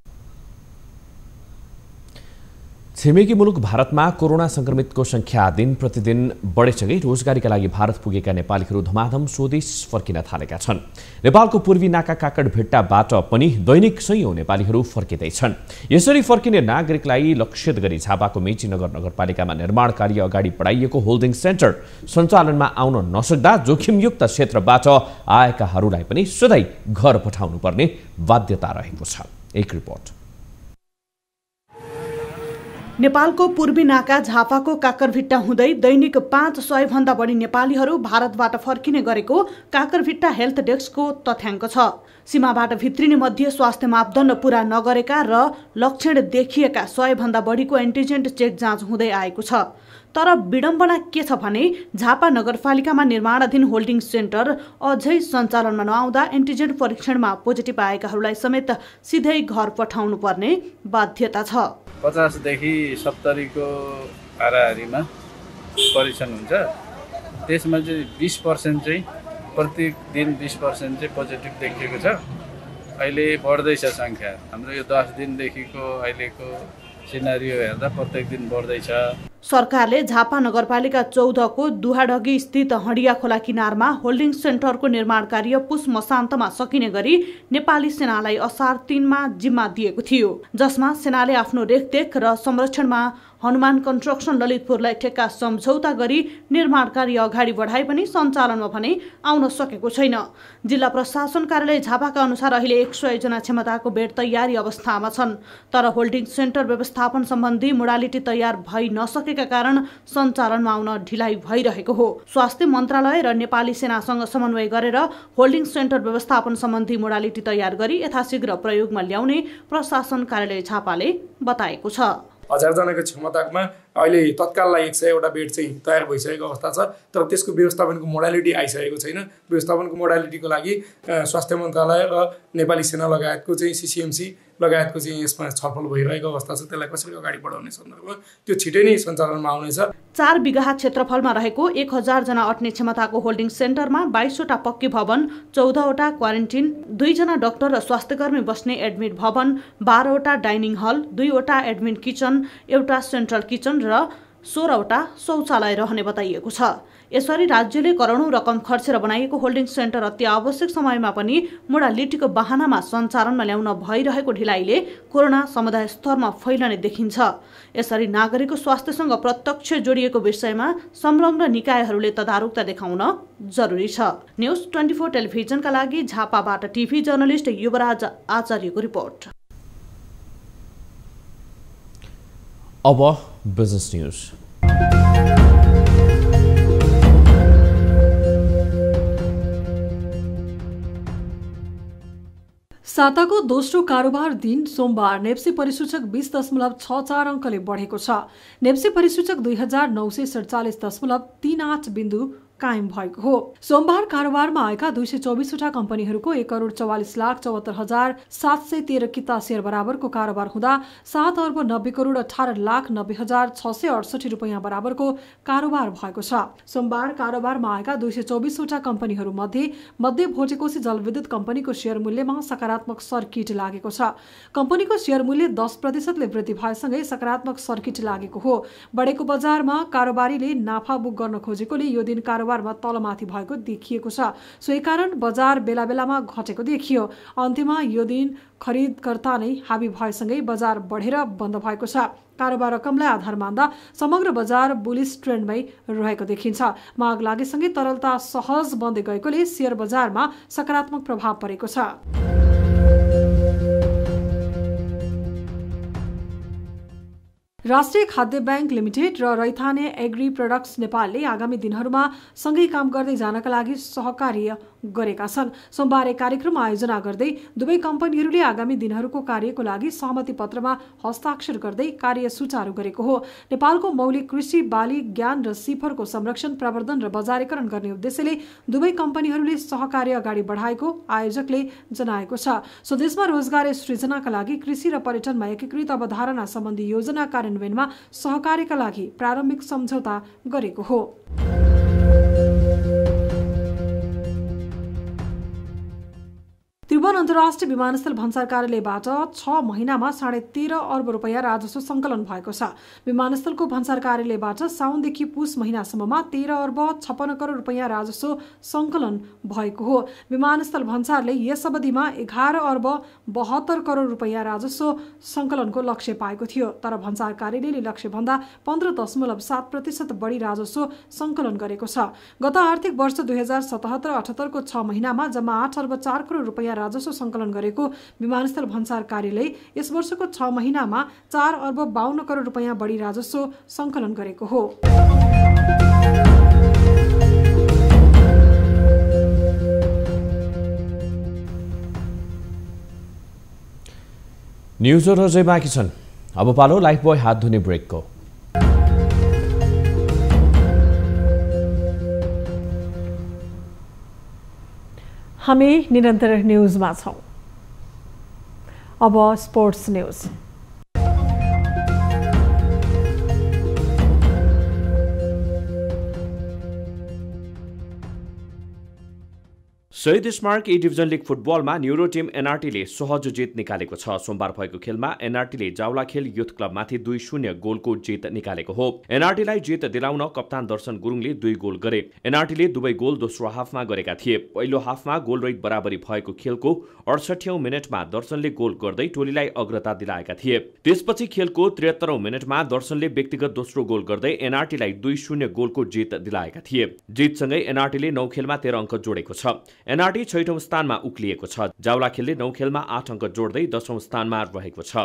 छिमेकी मुलुक भारतमा कोरोना संक्रमितको संख्या दिन प्रतिदिन बढेसँगै रोजगारीका लागि भारत पुगेका नेपालीहरू धमाधम स्वदेश फर्किन थालेका छन्। नेपालको पूर्वी नाका काकडभिट्टाबाट पनि दैनिक सयौं नेपालीहरू फर्किँदैछन्। यसरी फर्किने नागरिकलाई लक्षित गरी झापाको मेचीनगर नगरपालिकामा निर्माण कार्य अगाडि बढाइएको होल्डिङ सेन्टर सञ्चालनमा आउन नसक्दा जोखिमयुक्त क्षेत्रबाट आएकाहरूलाई पनि सधैँ घर पठाउनु पर्ने बाध्यता रहेको छ। एक रिपोर्ट। नेपालको पूर्वी नाका झापाको काकरभिट्टा हुँदै दैनिक 500 भन्दा बढी नेपालीहरू भारतबाट फर्किने गरेको काकरभिट्टा हेल्थ डेस्कको तथ्याङ्क छ। सीमाबाट भित्रिने मध्ये स्वास्थ्य मापदण्ड पूरा नगरेका र लक्षण देखिएका 100 भन्दा बढीको एन्टिजेन चेक जाँच हुँदै आएको छ। तर विडम्बना के छ भने झापा नगरपालिकामा निर्माणाधीन होल्डिङ सेन्टर अझै सञ्चालनमा नआउँदा एन्टिजेन परीक्षणमा पोजिटिभ आएकाहरूलाई समेत सिधै घर पठाउनु पर्ने बाध्यता छ। 50 देखि 70 को हाराहारीमा परीक्षण हुन्छ। त्यसमा चाहिँ 20% चाहिँ प्रत्येक दिन 20% चाहिँ पोजिटिभ देखिएको छ। अहिले बढ्दैछ संख्या। हाम्रो यो 10 दिनदेखिको अहिलेको सिनारियो हेर्दा प्रत्येक दिन बढ्दैछ। सरकारले झापा नगरपालिका 14 को दुहाडगी स्थित हडिया खोला किनारमा होल्डिङ सेन्टरको निर्माण कार्य पुस मसान्तमा सकिने गरी नेपाली सेनालाई असार 3 मा जिम्मा दिएको थियो, जसमा सेनाले आफ्नो रेखदेख र संरक्षणमा हनुमान कन्स्ट्रक्सन ललितपुरलाई ठेक्का सम्झौता गरी निर्माण कार्य अगाडि बढाए पनि सञ्चालनमा भने आउन सकेको छैन। जिल्ला प्रशासन कार्यालय झापाका अनुसार अहिले 100 जना क्षमताको बेड तयारी अवस्थामा छन्, तर होल्डिङ सेन्टर व्यवस्थापन सम्बन्धी मोडालिटी तयार भइ नसकेका कारण सञ्चालनमा आउन ढिलाइ भइरहेको हो। स्वास्थ्य मन्त्रालय र नेपाली सेनासँग समन्वय गरेर होल्डिङ सेन्टर व्यवस्थापन सम्बन्धी मोडालिटी तयार गरी यथाशीघ्र प्रयोगमा ल्याउने प्रशासन कार्यालय झापाले बताएको छ। 1000 जनाको क्षमतामा अहिले तत्काललाई 100 वटा बेड चाहिँ तयार भइसकेको अवस्था छ, तर त्यसको व्यवस्थापनको मोडालिटी आइसकेको छैन। व्यवस्थापनको मोडालिटीको लागि स्वास्थ्य मन्त्रालय र नेपाली सेना लगायतको चाहिँ CCMC लगायतको चाहिँ यसमा छलफल भइरहेको अवस्था छ। त्यसलाई कसरी अगाडि बढाउने सन्दर्भमा त्यो छिटै नै सञ्चालनमा आउनेछ। 4 बिघा क्षेत्रफलमा रहेको 1000 जना अट्ने क्षमताको होल्डिङ सेन्टरमा 22 वटा पक्की भवन, 14 वटा क्वारेन्टिन, 2 जना डाक्टर र स्वास्थ्यकर्मी बस्ने एडमिट भवन, 12 वटा डाइनिङ हल, 2 वटा एडमिन किचन, एउटा सेन्ट्रल किचन र 16 वटा शौचालय रहने बताइएको छ। यसरी राज्यले करोडौं रकम खर्चेर बनाइएको होल्डिङ सेन्टर अति आवश्यक समयमा पनि मोडालिटीको बहानामा सञ्चालनमा ल्याउन भइरहेको ढिलाइले कोरोना समुदाय स्तरमा फैलने देखिन्छ। यसरी नागरिकको स्वास्थ्यसँग प्रत्यक्ष जोडिएको विषयमा संलग्न निकायहरूले तदारुकता देखाउन जरुरी छ। न्युज 24 टेलिभिजनका लागि झापाबाट टिभी जर्नलिस्ट युवराज आचार्यको रिपोर्ट। अब बिजनेस न्यूज। साताको दोस्रो कारोबार दिन सोमबार नेप्सी परिसूचक 20.64 अङ्कले बढेको छ। नेप्सी परिसूचक 2947.38 बिन्दु कायम भएको हो। सोमबार कारोबारमा आएका 224 वटा कम्पनीहरूको 1,44,74,713 किता शेयर बराबरको कारोबार हुँदा 7,90,18,90,668 रुपैयाँ बराबरको कारोबार भएको छ। सोमबार कारोबारमा आएका 224 वटा कम्पनीहरू मध्ये भोटेकोशी जलविद्युत कम्पनीको शेयर मूल्यमा सकारात्मक सर्किट लागेको छ। कम्पनीको शेयर मूल्य 10% वृद्धि भएसँगै सकारात्मक सर्किट लागेको हो। बढेको बजारमा कारोबारीले नाफा बुक गर्न खोजेकोले यो दिन कारोबारमा तलमाथि भएको देखिएको छ। सोही कारण बजार बेला बेलामा घटेको देखियो। अन्त्यमा यो दिन खरिदकर्ता नै हाबी भएसँगै बजार बढेर बन्द भएको छ। कारोबार रकमलाई आधार मान्दा समग्र बजार बुलिश ट्रेन्डमै रहेको देखिन्छ। माग लागेसँगै तरलता सहज बन्दै गएकोले शेयर बजारमा सकारात्मक प्रभाव परेको छ। राष्ट्रिय खाद्य बैंक लिमिटेड र रैथाने एग्री प्रोडक्ट्स नेपालले आगामी दिनहरूमा सँगै काम गर्दै जानका लागि सहकार्य गरेका छन्। सोमबार एक कार्यक्रम आयोजना गर्दै दुवै कम्पनीहरूले आगामी दिनहरूको कार्यको लागि सहमति पत्रमा हस्ताक्षर गर्दै कार्य सुचारू गरेको हो। नेपालको मौलिक कृषि, बाली, ज्ञान र सिफरको संरक्षण, प्रवर्धन र बजारीकरण गर्ने उद्देश्यले दुवै कम्पनीहरूले सहकार्य अगाडि बढाएको आयोजकले जनाएको छ। स्वदेशमा रोजगार सृजनाका लागि कृषि र पर्यटनमा एकीकृत अवधारणा सम्बन्धी योजना कार्यान्वयनमा सहकार्यका लागि प्रारम्भिक सम्झौता गरेको हो। त्रिभुवन अन्तर्राष्ट्रिय विमानस्थल भन्सार कार्यालयबाट 6 महिनामा 13.5 अर्ब रुपैयाँ राजस्व सङ्कलन भएको छ। विमानस्थलको भन्सार कार्यालयबाट साउनदेखि पुस महिनासम्ममा 13 अर्ब 56 करोड रुपैयाँ राजस्व सङ्कलन भएको हो। विमानस्थल भन्सारले यस अवधिमा 11 अर्ब 72 करोड रुपैयाँ राजस्व सङ्कलनको लक्ष्य पाएको थियो। तर भन्सार कार्यालयले लक्ष्यभन्दा 15.7% बढी राजस्व सङ्कलन गरेको छ। गत आर्थिक वर्ष 2077-78 को 6 महिनामा जम्मा 8 अर्ब 4 करोड रुपैयाँ राजस्व सङ्कलन गरेको विमानस्थल भन्सार कार्यालय यस वर्षको 6 महिनामा 4 अर्ब 52 करोड रुपैयाँ बढी राजस्व सङ्कलन गरेको हो। न्युजहरू अझै बाँकी छन्। अब पालो लाइफ बोय हात धुने ब्रेकको। हामी निरन्तर न्युजमा छौं। अब स्पोर्ट्स न्युज। शहीद स्मारक ए डिभिजन लिग फुटबलमा न्युरो टिम एनआरटीले सहज जित निकालेको छ। सोमबार भएको खेलमा एनआरटीले जावलाखेल युथ क्लबमाथि 2-0 गोलको जित निकालेको हो। एनआरटीलाई जित दिलाउन कप्तान दर्शन गुरुङले 2 गोल गरे। एनआरटीले दुवै गोल दोस्रो हाफमा गरेका थिए। पहिलो हाफमा गोलरहित बराबरी भएको खेलको 68औं मिनेटमा दर्शनले गोल गर्दै टोलीलाई अग्रता दिलाएका थिए। त्यसपछि खेलको 73औं मिनेटमा दर्शनले व्यक्तिगत दोस्रो गोल गर्दै एनआरटीलाई 2-0 गोलको जित दिलाएका थिए। जितसँगै एनआरटीले 9 खेलमा 13 अङ्क जोडेको छ। एनआरटी 6औं स्थानमा उक्लिएको छ। जावलाखेलले 9 खेलमा 8 अङ्क जोड्दै 10औं स्थानमा रहेको छ।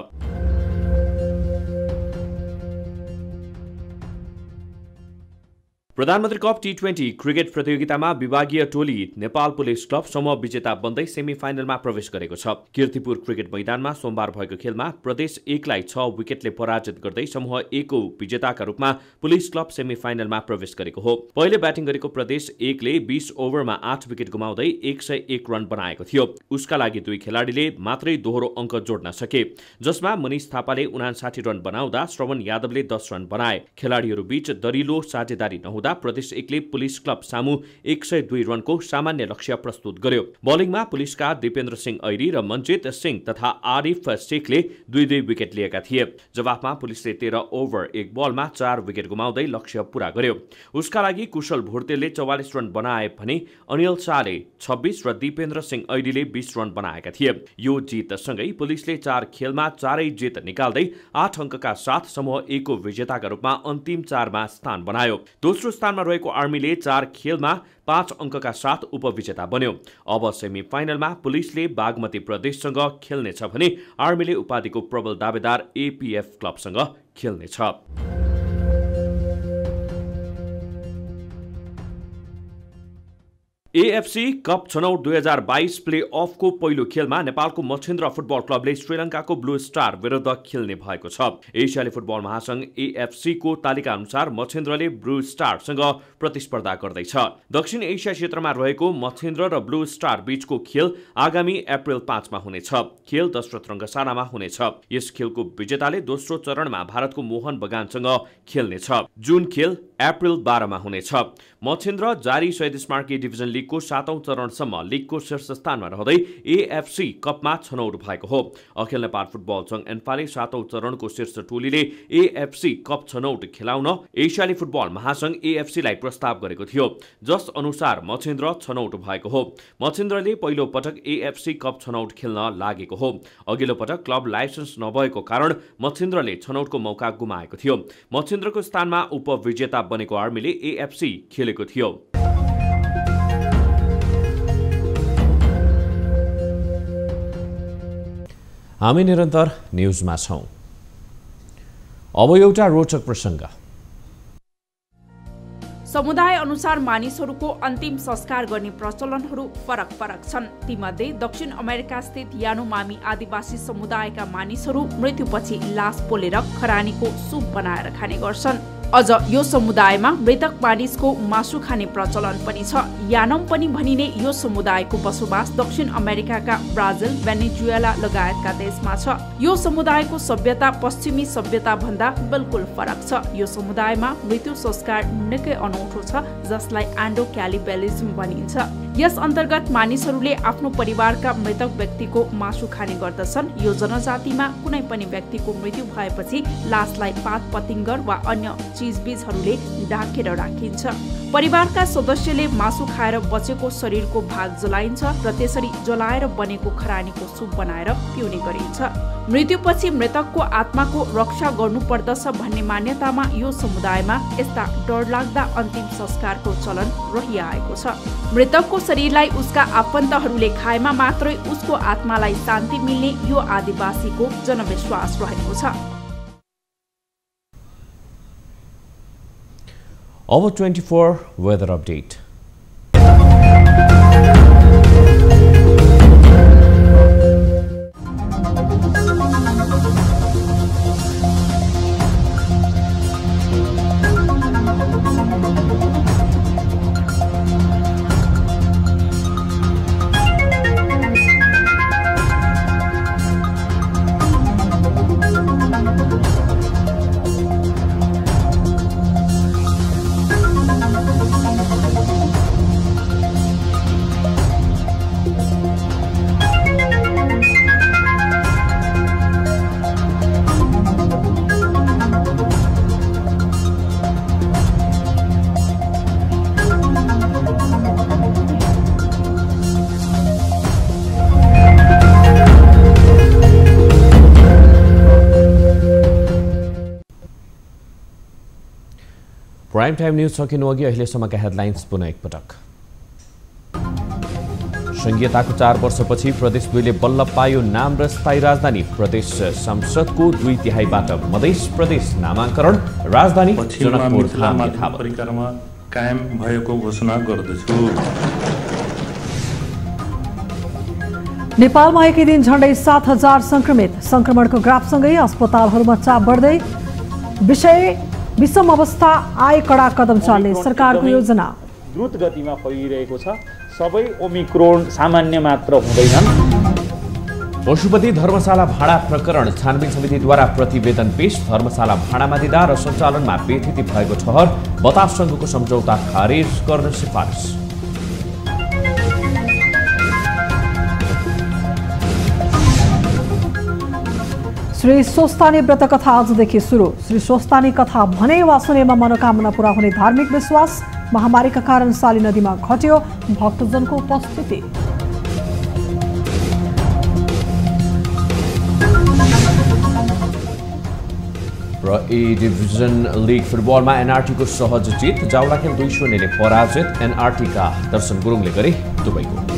प्रधानमन्त्री कप T20 क्रिकेट प्रतियोगितामा विभागीय टोली नेपाल पुलिस क्लब समूह विजेता बन्दै सेमिफाइनलमा प्रवेश गरेको छ। कीर्तिपुर क्रिकेट मैदानमा सोमबार भएको खेलमा प्रदेश 1 लाई 6 विकेटले पराजित गर्दै समूह 1 को विजेताका रूपमा पुलिस क्लब सेमिफाइनलमा प्रवेश गरेको हो। पहिले ब्याटिङ गरेको प्रदेश 1 ले 20 ओभरमा 8 विकेट गुमाउँदै 101 रन बनाएको थियो। उसका लागि 2 खेलाडीले मात्रै दोहोरो अङ्क जोड्न सके, जसमा मनिष थापाले 59 रन बनाउँदा श्रवण यादवले 10 रन बनाए। खेलाडीहरू बीच दरिलो साझेदारी नहुँदा गर्दा प्रदेश 1 ले पुलिस क्लब सामु 102 रनको सामान्य लक्ष्य प्रस्तुत गर्यो। बलिङमा पुलिसका दिपेन्द्र सिंह ऐरी र मनजित सिंह तथा आरिफ शेखले 2-2 विकेट लिएका थिए। जवाफमा पुलिसले 13 ओभर 1 बलमा 4 विकेट गुमाउँदै लक्ष्य पूरा गर्यो। उसका लागि कुशल भुर्तेलले 44 रन बनाए भने अनिल शाहले 26 र दिपेन्द्र सिंह ऐरीले 20 रन बनाएका थिए। यो जितसँगै पुलिसले 4 खेलमा 4 जित निकाल्दै 8 अंकका साथ समूह A को विजेताका रूपमा अन्तिम 4 मा स्थान बनायो। दोस्रो स्थानमा रहेको आर्मीले 4 खेलमा 5 अंकका साथ उपविजेता बन्यो। अब सेमी फाइनलमा पुलिसले बागमती प्रदेशसँग खेल्नेछ भने आर्मीले उपाधिको प्रबल दावेदार APF क्लबसँग खेल्नेछ। AFC कप छनौट 2022 प्ले अफको पहिलो खेलमा नेपालको मछिन्द्र फुटबल क्लबले श्रीलङ्काको ब्लू स्टार विरुद्ध खेल्ने भएको छ। एसियाली फुटबल महासंघ AFC को तालिका अनुसार मछिन्द्रले ब्लू स्टारसँग प्रतिस्पर्धा गर्दैछ। दक्षिण एसिया क्षेत्रमा रहेको मछिन्द्र र ब्लू स्टार बीचको खेल आगामी अप्रिल 5 मा हुनेछ। खेल दशरथ रंगशालामा हुनेछ। यस खेलको विजेताले दोस्रो चरणमा भारतको मोहन बगानसँग खेल्नेछ। जुन खेल अप्रिल 12 मा हुनेछ। मछिन्द्र जारी शहीद स्मारकी डिभिजन लीगको 7औं चरणसम्म लीगको शीर्ष स्थानमा रहँदै AFC कपमा छनौट भएको हो। अखिल नेपाल फुटबल संघ एन्फाले 7औं चरणको शीर्ष टोलीले AFC कप छनौट खेलाउन एसियाली फुटबल महासंघ AFC लाई प्रस्ताव गरेको थियो, जस अनुसार मछिन्द्र छनौट भएको हो। मछिन्द्रले पहिलो पटक AFC कप छनौट खेल्न लागेको हो। अघिल्लो पटक क्लब लाइसेन्स नभएको कारण मछिन्द्रले छनौटको मौका गुमाएको थियो। मछिन्द्रको स्थानमा उपविजेता बनेको आर्मीले AFC खेलेको थियो। हामी निरन्तर न्यूजमा छौं। अब एउटा रोचक प्रसंग। समुदाय अनुसार मानिसहरूको अन्तिम संस्कार गर्ने प्रचलनहरू फरक फरक छन्। तीमध्ये दक्षिण अमेरिका स्थित यानोमामी आदिवासी समुदायका मानिसहरू मृत्युपछि लास पोलेर खरानीको सुप बनाएर खाने गर्छन्। अझ यो समुदायमा मृतक मानिसको मासु खाने प्रचलन पनि छ। यानम पनि भनिने यो समुदायको बसोबास दक्षिण अमेरिकाका ब्राजिल, भेनेजुएला लगायतका देशमा छ। यो समुदायको सभ्यता पश्चिमी सभ्यता भन्दा बिल्कुल फरक छ। यो समुदायमा मृत्यु संस्कार निकै अनौठो छ, जसलाई एन्डोक्यालिबेलिज्म भनिन्छ। यस अन्तर्गत मानिसहरूले आफ्नो परिवारका मृतक व्यक्तिको मासु खाने गर्दछन्। यो जनजातिमा कुनै पनि व्यक्तिको मृत्यु भएपछि लासलाई पात पतिङ्गर वा अन्य चीजबीजहरूले ढाकेर राखिन्छ। परिवारका सदस्यले मासु खाएर बचेको शरीरको भाग जलाइन्छ र त्यसरी जलाएर बनेको खरानीको सुप बनाएर पिउने गरिन्छ। मृत्युपछि मृतकको आत्माको रक्षा गर्नुपर्दछ भन्ने मान्यतामा यो समुदायमा यस्ता डरलाग्दा अन्तिम संस्कारको चलन रहिआएको छ। मृतकको शरीरलाई उसका आफन्तहरूले खाएमा मात्रै उसको आत्मालाई शान्ति मिल्ने यो आदिवासीको जनविश्वास रहेको छ। अब 24 weather update. Prime time news सकिनु अघि अहिलेसम्मका हेडलाइन्स पुनः एकपटक। संघीयताको 4 वर्षपछि प्रदेश 2ले बल्ल पायो नाम र स्थायी राजधानी। प्रदेश संसदको 2/3बाट मधेस प्रदेश नामाङ्करण। राजधानी जनकपुर धाम यथावत परिक्रमा कायम भएको घोषणा गर्दछु। नेपालमा एकै दिन झण्डै 7,000 संक्रमित। संक्रमणको ग्राफसँगै अस्पतालहरूमा चाप बढ्दै। विषम अवस्था आए कडा कदम चाल्ने सरकारको योजना। द्रुत गतिमा फैलिरहेको छ। सबै ओमिक्रोन सामान्य मात्र हुँदैनन्। पशुपति धर्मशाला भाडा प्रकरण छानबिन समितिद्वारा प्रतिवेदन पेश। धर्मशाला भाडामा दिँदा र सञ्चालनमा बेथिति भएको ठहर। बतास संघको सम्झौता खारेज गर्न सिफारिस। श्री स्वस्तानी व्रत कथा आजदेखि सुरु। श्री स्वस्तानी कथा भने वा सुनेमा मनोकामना पूरा हुने धार्मिक विश्वास। महामारीका कारण साली नदीमा घट्यो भक्तजनको उपस्थिति। र ए डिभिजन लिग फुटबलमा एनआरटीको सहज जित। जाउलाखेल 2-0 पराजित। एनआरटीका दर्शन गुरुङले गरे दुबईको।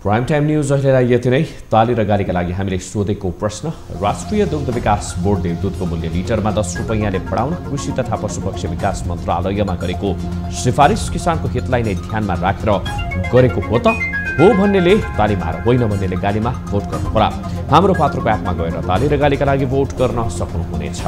प्राइम टाइम न्यूज अहिलेलाई यति नै। ताली र गालीका लागि हामीले सोधेको प्रश्न, राष्ट्रिय दुग्ध विकास बोर्डले दुधको मूल्य लिटरमा 10 रुपैयाँले बढाउन कृषि तथा पशुपक्षी विकास मन्त्रालयमा गरेको सिफारिस किसानको हितलाई नै ध्यानमा राखेर गरेको हो त? हो भन्नेले तालीमा र होइन भन्नेले गालीमा भोट गर्नुहोला। हाम्रो पात्रको एपमा गएर ताली र गालीका लागि भोट गर्न सक्नुहुनेछ।